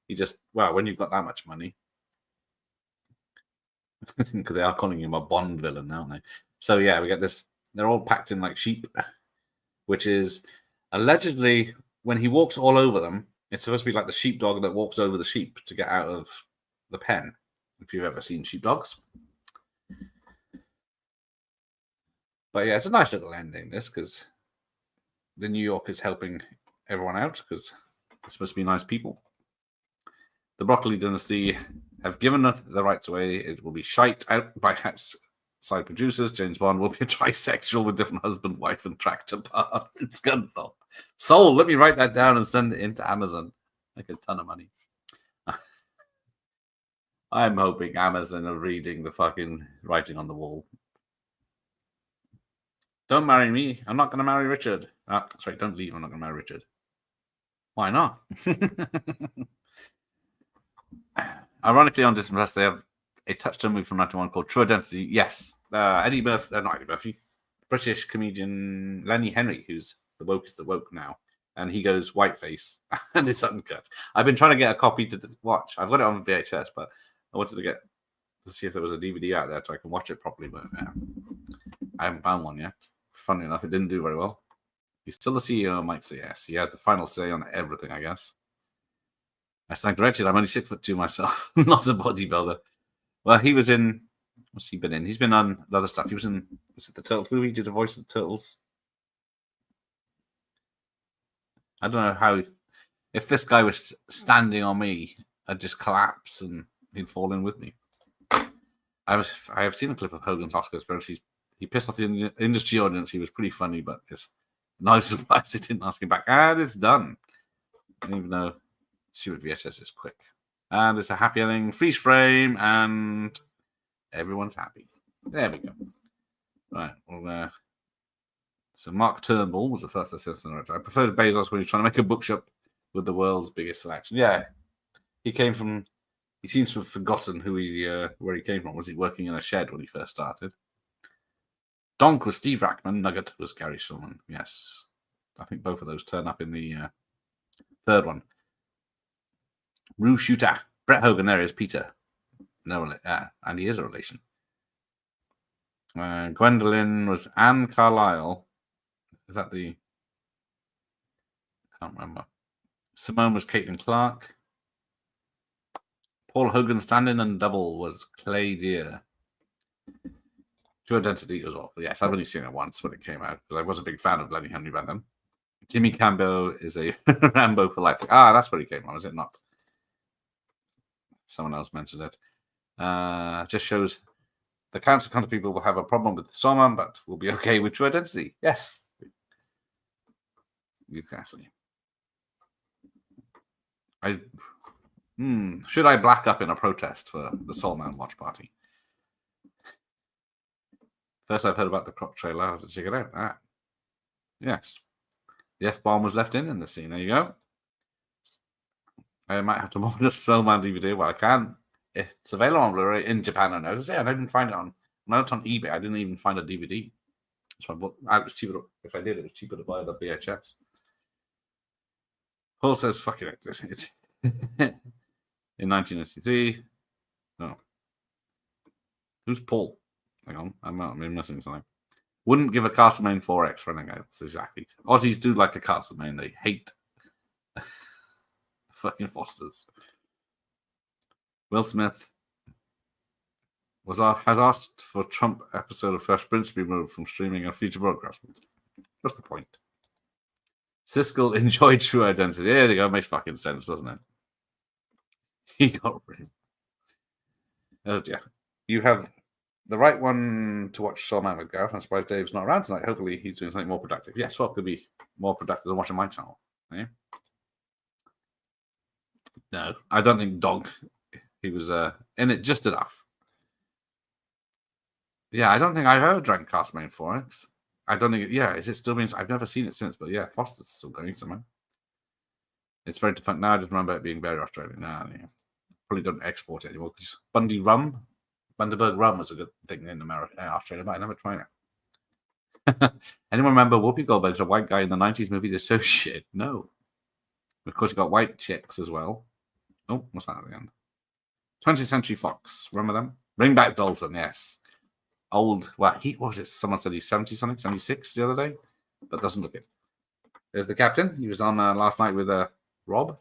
He just, when you've got that much money. Because they are calling him a Bond villain now, aren't they? So we get this. They're all packed in like sheep, which is allegedly when he walks all over them, it's supposed to be like the sheepdog that walks over the sheep to get out of the pen. If you've ever seen sheepdogs. But it's a nice little ending, this, because the New York is helping everyone out because they're supposed to be nice people. The Broccoli Dynasty have given it the rights away. It will be shite out by outside producers. James Bond will be a trisexual with different husband, wife, and tractor bar. It's Gunthorpe. Sold. Let me write that down and send it into Amazon. Make a ton of money. I'm hoping Amazon are reading the fucking writing on the wall. Don't marry me. I'm not going to marry Richard. Sorry, don't leave. I'm not going to marry Richard. Why not? Ironically, on Disney Plus, they have a touchstone movie from 1991 called True Identity. Yes. Eddie Murphy, not Eddie Murphy, British comedian Lenny Henry, who's the wokest of woke now. And he goes whiteface, and it's uncut. I've been trying to get a copy to watch. I've got it on VHS, but I wanted to see if there was a DVD out there so I can watch it properly. But I haven't found one yet. Funny enough, it didn't do very well. He's still the CEO, Mike, so yes. He has the final say on everything, I guess. I stand corrected. I'm only 6'2" myself, not a bodybuilder. Well, he was in. What's he been in? He's been on the other stuff. He was in. Was it the Turtles movie? He did the voice of the Turtles. I don't know how. If this guy was standing on me, I'd just collapse and he'd fall in with me. I have seen a clip of Hogan's Oscar experience. He pissed off the industry audience. He was pretty funny, but it's not surprised they didn't ask him back. And it's done. Even though see what VHS is quick. And it's a happy ending, freeze frame, and everyone's happy. There we go. Right. Well, so Mark Turnbull was the first assistant director. I prefer Bezos when he was trying to make a bookshop with the world's biggest selection. Yeah. He seems to have forgotten where he came from. Was he working in a shed when he first started? Donk was Steve Rackman. Nugget was Gary Shulman. Yes. I think both of those turn up in the third one. Rue Shooter. Brett Hogan, there is Peter. No, and he is a relation. Gwendolyn was Anne Carlisle. Is that the... I can't remember. Simone was Caitlin Clark. Paul Hogan stand-in and double was Clay Deer. True Identity was awful. Yes, I've only seen it once when it came out because I was a big fan of Lenny Henry back then. Jimmy Campbell is a Rambo for life. That's where he came from, is it not? Someone else mentioned it. Just shows the council kind of people will have a problem with the Sawman, but will be okay with True Identity. Yes. Exactly. Should I black up in a protest for the Sawman watch party? First, I've heard about the crop trailer. I have to check it out. Yes. The F-bomb was left in the scene. There you go. I might have to order the Sawman DVD. Well, I can. It's available on Blu-ray in Japan. I know. I didn't find it on. When I looked on eBay, I didn't even find a DVD. So I bought. It was cheaper. If I did, it was cheaper to buy the VHS. Paul says, "Fuck it." It's in 1993. No. Who's Paul? Hang on, I'm missing something. Wouldn't give a Castlemaine 4X for anything else. Exactly. Aussies do like a Castlemaine. They hate fucking Fosters. Will Smith has asked for a Trump episode of Fresh Prince to be removed from streaming on future broadcasts. What's the point? Siskel enjoyed True Identity. There you go. Makes fucking sense, doesn't it? He got rid. Oh dear. You have the right one to watch Sawman with Gareth. I'm surprised Dave's not around tonight. Hopefully he's doing something more productive. Yes, what could be more productive than watching my channel? Eh? No, I don't think Dog. He was in it just enough. Yeah, I don't think I've ever drank Castlemaine 4X. I don't think. Is it still being? I've never seen it since, but yeah, Foster's still going somewhere. It's very different now. I just remember it being very Australian. Probably don't export it anymore because Bundaberg rum was a good thing in Australia, but I never tried it. Anyone remember Whoopi Goldberg's a white guy in the 90s movie The Associate? No. Of course, you got white chicks as well. Oh, what's that again? 20th Century Fox. Remember them? Bring Back Dalton, yes. Old, what was it? Someone said he's 70 something, 76 the other day, but doesn't look it. There's the captain. He was on last night with Rob.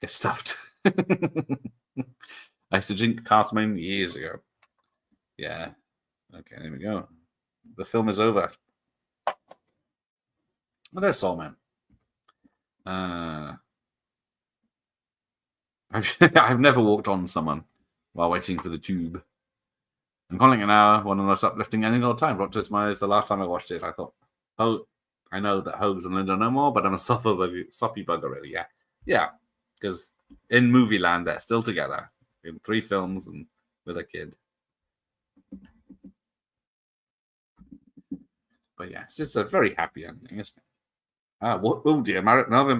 Get stuffed. I used to drink Castlemaine years ago. Yeah. Okay, there we go. The film is over. Well, there's Sawman. I've never walked on someone while waiting for the tube. I'm calling it an hour, one of the most uplifting ending of all time. Rock to Smiles, the last time I watched it, I thought, I know that Hogs and Linda no more, but I'm a soppy bugger, really. Yeah. Because in movie land, they're still together. in 3 films and with a kid. But yeah, it's a very happy ending, isn't it? Oh dear, Melvin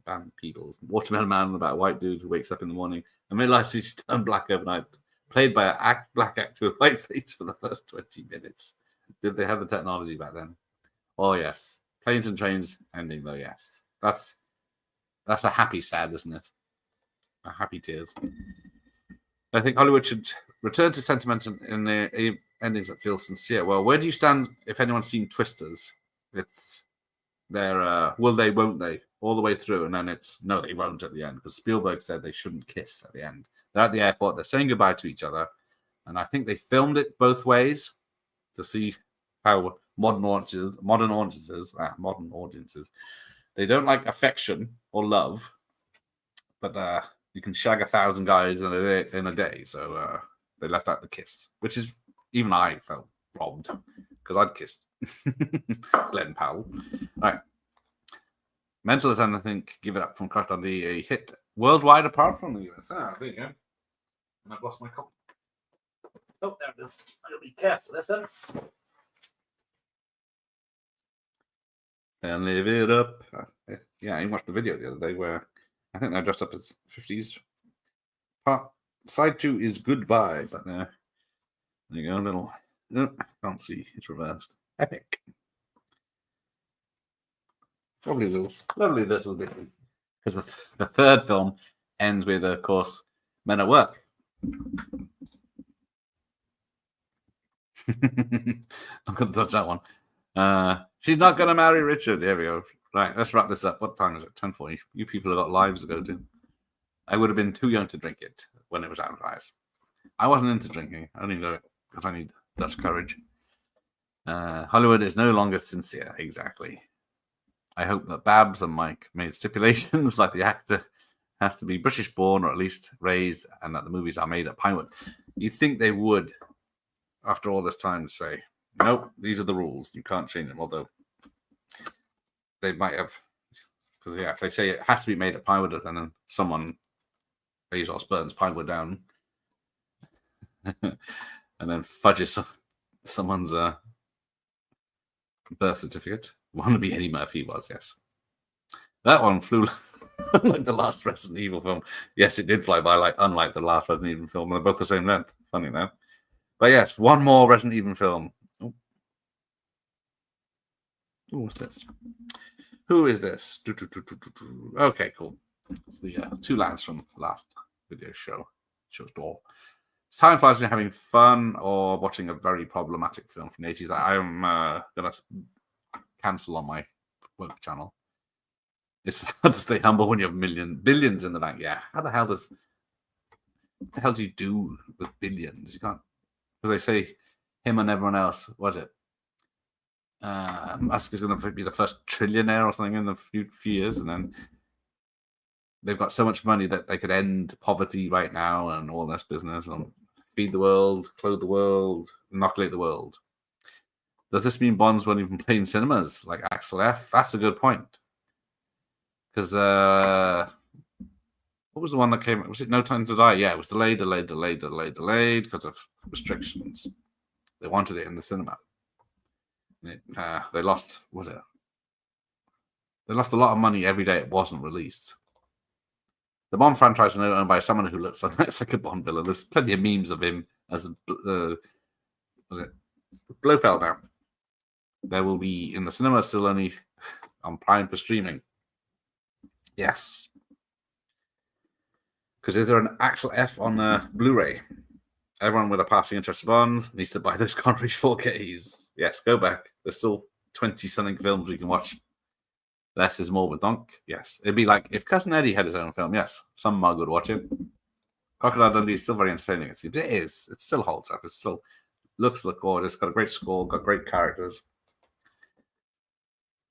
Van Peebles, Watermelon Man, about a white dude who wakes up in the morning and realizes he's turned black overnight, played by a black actor with white face for the first 20 minutes. Did they have the technology back then? Oh yes, Planes and Trains ending though. Yes, that's a happy sad, isn't it? A happy tears. I think Hollywood should return to sentiment in their endings that feel sincere. Well, where do you stand if anyone's seen Twisters? It's their will they, won't they, all the way through, and then it's no, they won't at the end, because Spielberg said they shouldn't kiss at the end. They're at the airport, they're saying goodbye to each other, and I think they filmed it both ways to see how modern audiences, they don't like affection or love, but you can shag 1,000 guys in a day. So they left out the kiss, which is, even I felt robbed because I'd kissed Glenn Powell. All right. Mental, and I think Give It Up from Crocodile Dundee, a hit worldwide apart from the US. There you go. And I've lost my copy. Oh, there it is. I gotta be careful. That's it. And live it up. Yeah, I watched the video the other day where I think they're dressed up as 50s. Side 2 is Goodbye, but there you go. Little, can't see. It's reversed. Epic. Lovely little different. Because the third film ends with, of course, Men at Work. I'm going to touch that one. She's not going to marry Richard. There we go. Right, let's wrap this up. What time is it? 10:40. You people have got lives to go to. I would have been too young to drink it when it was advertised. I wasn't into drinking. I only know it because I need Dutch courage. Hollywood is no longer sincere. Exactly. I hope that Babs and Mike made stipulations like the actor has to be British born or at least raised, and that the movies are made at Pinewood. You'd think they would, after all this time, say, nope, these are the rules. You can't change them. Although they might have, because if they say it has to be made at Pinewood, and then someone Bezos burns Pinewood down, and then fudges someone's birth certificate. Wannabe Eddie Murphy was, yes. That one flew like the last Resident Evil film. Yes, it did fly by, unlike the last Resident Evil film. They're both the same length. Funny though. But yes, one more Resident Evil film. Oh, what's this? Who is this? Okay, cool. It's the 2 lads from last video show. Show's door. Time flies when having fun or watching a very problematic film from the 80s that I'm going to cancel on my work channel. It's hard to stay humble when you have billions in the bank. Yeah, what the hell do you do with billions? You can't, because they say him and everyone else. What is it? Musk is going to be the first trillionaire or something in a few years, and then they've got so much money that they could end poverty right now and all this business and feed the world, clothe the world, inoculate the world. Does this mean Bonds won't even play in cinemas like Axel F? That's a good point. Because what was the one that came? Was it No Time to Die? Yeah, it was delayed because of restrictions. They wanted it in the cinema. They lost. They lost a lot of money every day it wasn't released. The Bond franchise is now owned by someone who looks like a Bond villain. There's plenty of memes of him as Blofeld now. There will be in the cinema, still only on Prime for streaming. Yes. Because is there an Axel F on Blu-ray? Everyone with a passing interest in Bonds needs to buy those Connery 4Ks. Yes, go back. There's still 20-something films we can watch. Less is more with Donk. Yes. It'd be like if Cousin Eddie had his own film. Yes. Some mug would watch it. Crocodile Dundee is still very entertaining. It is. It still holds up. It still looks gorgeous. Got a great score. Got great characters.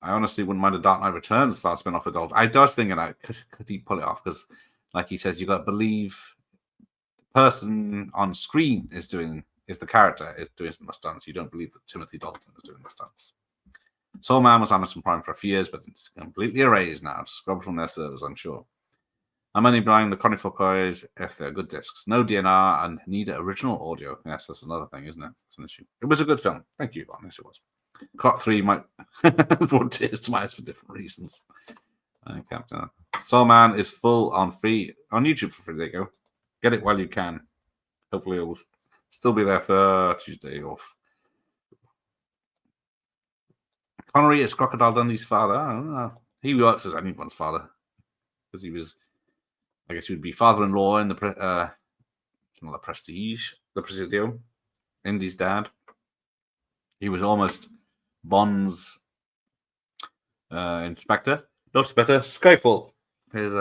I honestly wouldn't mind a Dark Knight Returns start spin off adult. I was thinking that could he pull it off? Because, like he says, you got to believe the person on screen is the character is doing the stunts. You don't believe that Timothy Dalton is doing the stunts. Soul Man was Amazon Prime for a few years, but it's completely erased now. Scrubbed from their servers, I'm sure. I'm only buying the Conifocos if they're good discs. No DNR and need original audio. Yes, that's another thing, isn't it? It's an issue. It was a good film. Thank you, Yvonne. Yes, it was. Croc 3 might brought tears to my eyes for different reasons. Captain Soul Man is full on free on YouTube for free. There you go. Get it while you can. Hopefully it will still be there for Tuesday off. Connery is Crocodile Dundee's father. I don't know. He works as anyone's father because he was, I guess, he would be father-in-law in the Prestige, the Presidio, Indy's dad. He was almost Bond's inspector. Not inspector, Skyfall. His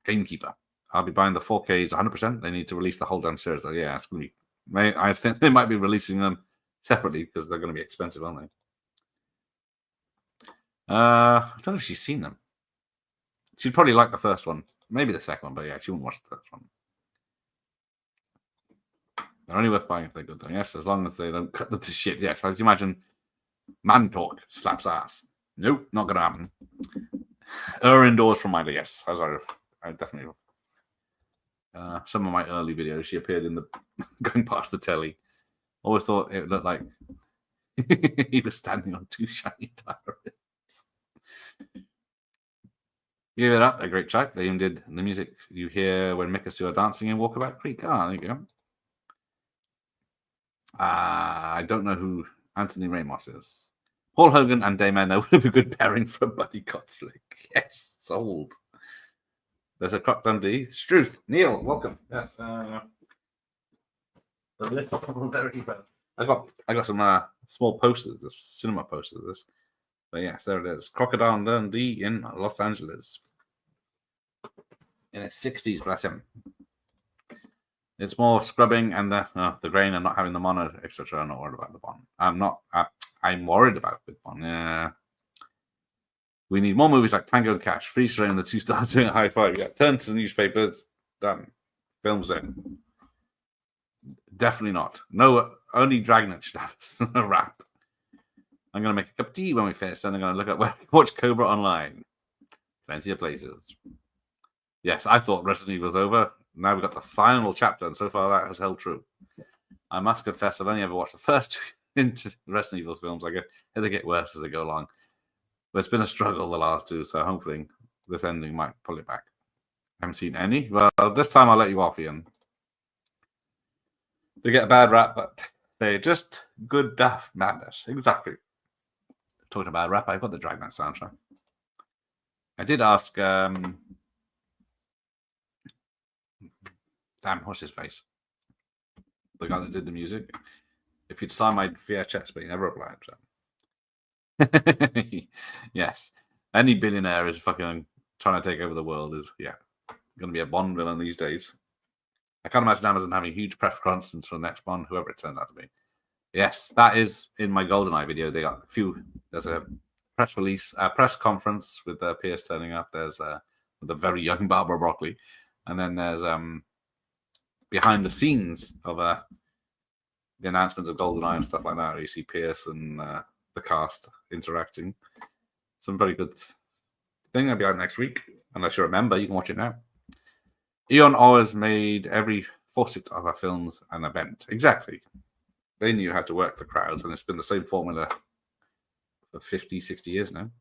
gamekeeper. I'll be buying the 4Ks 100%. They need to release the whole damn series. So yeah, it's going to be. I think they might be releasing them separately because they're going to be expensive, aren't they? I don't know if she's seen them. She'd probably like the first one, maybe the second one, but yeah, she wouldn't watch the first one. They're only worth buying if they're good, though. Yes, as long as they don't cut them to shit. Yes, I can imagine Man Talk slaps ass. Nope, not going to happen. Indoors from my yes, as I definitely. Some of my early videos, she appeared in the going past the telly. Always thought it looked like he was standing on two shiny tires. Give It Up, a great track. They even did the music you hear when Mikasu are dancing in Walkabout Creek. Ah, there you go. I don't know who Anthony Ramos is. Paul Hogan and Dame Edna would be a good pairing for a buddy cop flick. Yes, sold. There's a Croc Dundee. Struth, Neil, welcome. Yes. The little very bad. I got some small posters, this cinema posters of this. But yes, there it is. Crocodile Dundee in Los Angeles. In its 60s, bless him. It's more scrubbing and the grain and not having the mono, etc. I'm not worried about the Bond. I'm worried about the Bond. Yeah. We need more movies like Tango and Cash, Freeze Ray and the Two Stars doing a high five. Yeah, turn to the newspapers. Done. Films in. Definitely not. No, only Dragnet should have a rap. I'm going to make a cup of tea when we finish, then I'm going to look at where we watch Cobra online. Plenty of places. Yes, I thought Resident Evil was over. Now we've got the final chapter, and so far that has held true. I must confess, I've only ever watched the first two Resident Evil films. They get worse as they go along. But it's been a struggle the last two, so hopefully this ending might pull it back. I haven't seen any. Well, this time I'll let you off, Ian. They get a bad rap, but they're just good daft madness. Exactly. Talking about rap, I've got the Dragnet soundtrack. I did ask, damn, what's his face? The guy that did the music. If he'd sign my VHS, but he never replied. So. Yes. Any billionaire is fucking trying to take over the world is, going to be a Bond villain these days. I can't imagine Amazon having a huge press conference for the next Bond, whoever it turns out to be. Yes, that is in my GoldenEye video. They got there's a press release, press conference with Pierce turning up. There's the very young Barbara Broccoli. And then there's behind the scenes of the announcement of GoldenEye and stuff like that, where you see Pierce and the cast interacting. Some very good thing. I'll be out next week. Unless you remember, you can watch it now. Eon always made every facet of our films an event. Exactly. They knew how to work the crowds, and it's been the same formula for 50, 60 years now.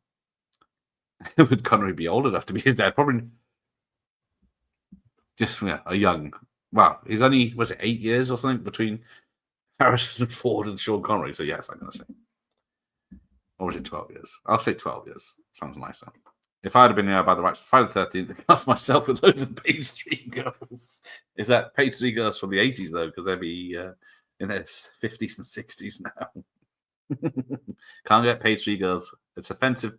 Would Connery be old enough to be his dad? Probably just a young. Wow, he's only, was it 8 years or something between Harrison Ford and Sean Connery? So yes, I'm going to say. Or was it 12 years? I'll say 12 years. Sounds nicer. If I had been by the rights of Friday the 13th, I'd cast myself with loads of page 3 girls. Is that page 3 girls from the 80s, though? Because they'd be in their 50s and 60s now. Can't get page 3 girls. It's offensive.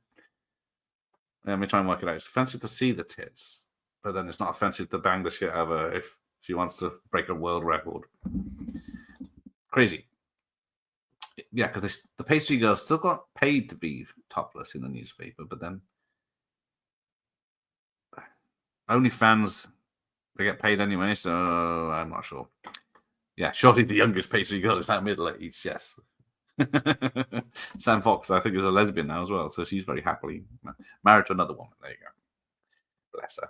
Let me try and work it out. It's offensive to see the tits, but then it's not offensive to bang the shit out of her if she wants to break a world record. Crazy. Yeah, because the page 3 girls still got paid to be topless in the newspaper, but then OnlyFans, they get paid anyway, so I'm not sure. Yeah, surely the youngest page 3 girl is now middle-aged, yes. Sam Fox, I think, is a lesbian now as well, so she's very happily married to another woman. There you go. Bless her.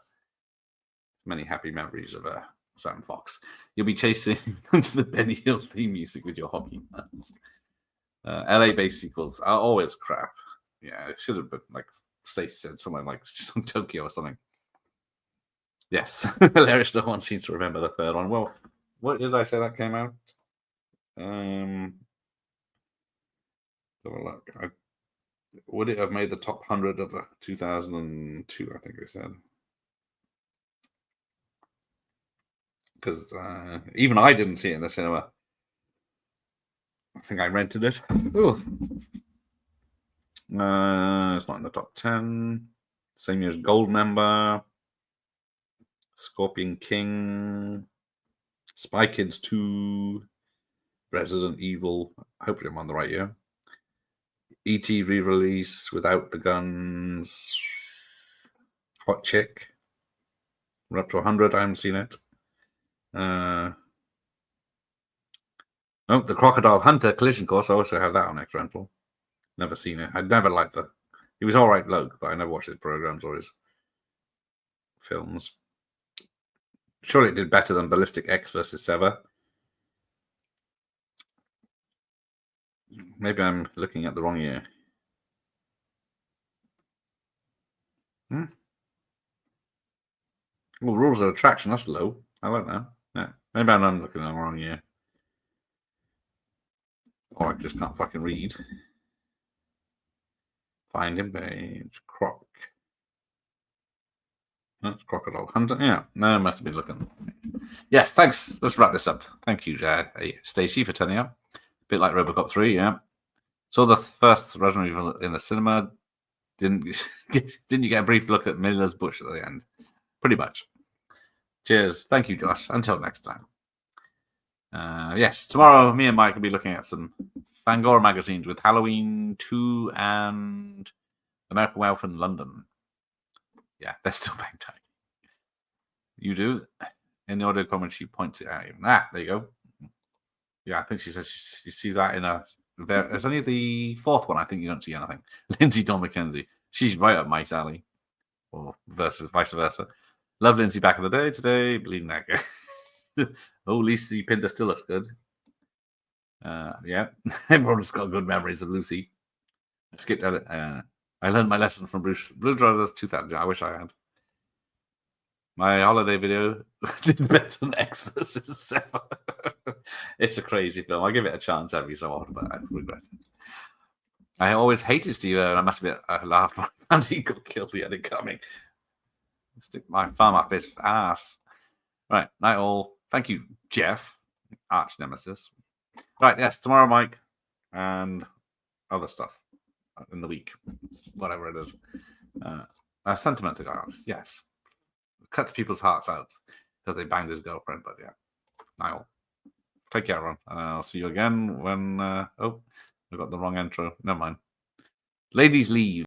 Many happy memories of Sam Fox. You'll be chasing to the Benny Hill theme music with your hockey mask. LA-based sequels are always crap. Yeah, it should have been like Stacey said, somewhere like Tokyo or something. Yes, hilarious. No one seems to remember the third one. Well, what did I say that came out? Have a look. Would it have made the top 100 of 2002? I think they said. Because even I didn't see it in the cinema. I think I rented it. Ooh. It's not in the top 10. Same year as Goldmember, Scorpion King, Spy Kids 2, Resident Evil. Hopefully I'm on the right year. E.T. re-release Without the Guns, Hot Chick. We're up to 100. I haven't seen it. Oh, the Crocodile Hunter Collision Course. I also have that on X Rental. Never seen it. I'd never liked the. He was all right bloke, but I never watched his programs or his films. Surely it did better than Ballistic X versus Sever. Maybe I'm looking at the wrong year. Oh, Rules of Attraction. That's low. I like that. Yeah. Maybe I'm looking at the wrong year. Or I just can't fucking read. Find him page. Croc. That's Crocodile Hunter. Yeah, no, I must have been looking. Yes, thanks. Let's wrap this up. Thank you, Stacey, for turning up. A bit like Robocop 3, yeah. Saw the first Resident Evil in the cinema. Didn't you get a brief look at Miller's bush at the end? Pretty much. Cheers. Thank you, Josh. Until next time. Yes, tomorrow me and Mike will be looking at some Fangora magazines with Halloween 2 and American Werewolf in London. Yeah, they're still bang tight. You do. In the audio comment, she points it out. There you go. Yeah, I think she says she sees that in a. It's only the fourth one. I think you don't see anything. Lindsay Dawn McKenzie. She's right up Mike's alley. Or vice versa. Love Lindsay back in the day. Today, bleeding that guy. Oh, Lucy Pinder still looks good. Yeah, everyone's got good memories of Lucy. I skipped at it. I learned my lesson from Blues Brothers 2000. I wish I had. My holiday video did better than X versus Sever. It's a crazy film. I give it a chance every so often, but I regret it. I always hated Steve Irwin. I must admit, I laughed when I found he got killed. He had it coming. Stick my thumb up his ass. Right, night all. Thank you, Jeff, arch nemesis. Right, yes, tomorrow, Mike, and other stuff in the week, whatever it is. Sentimental guys, yes. Cuts people's hearts out because they banged his girlfriend, but yeah. Night all. Take care, everyone. I'll see you again when. Oh, I got the wrong intro. Never mind. Ladies leave.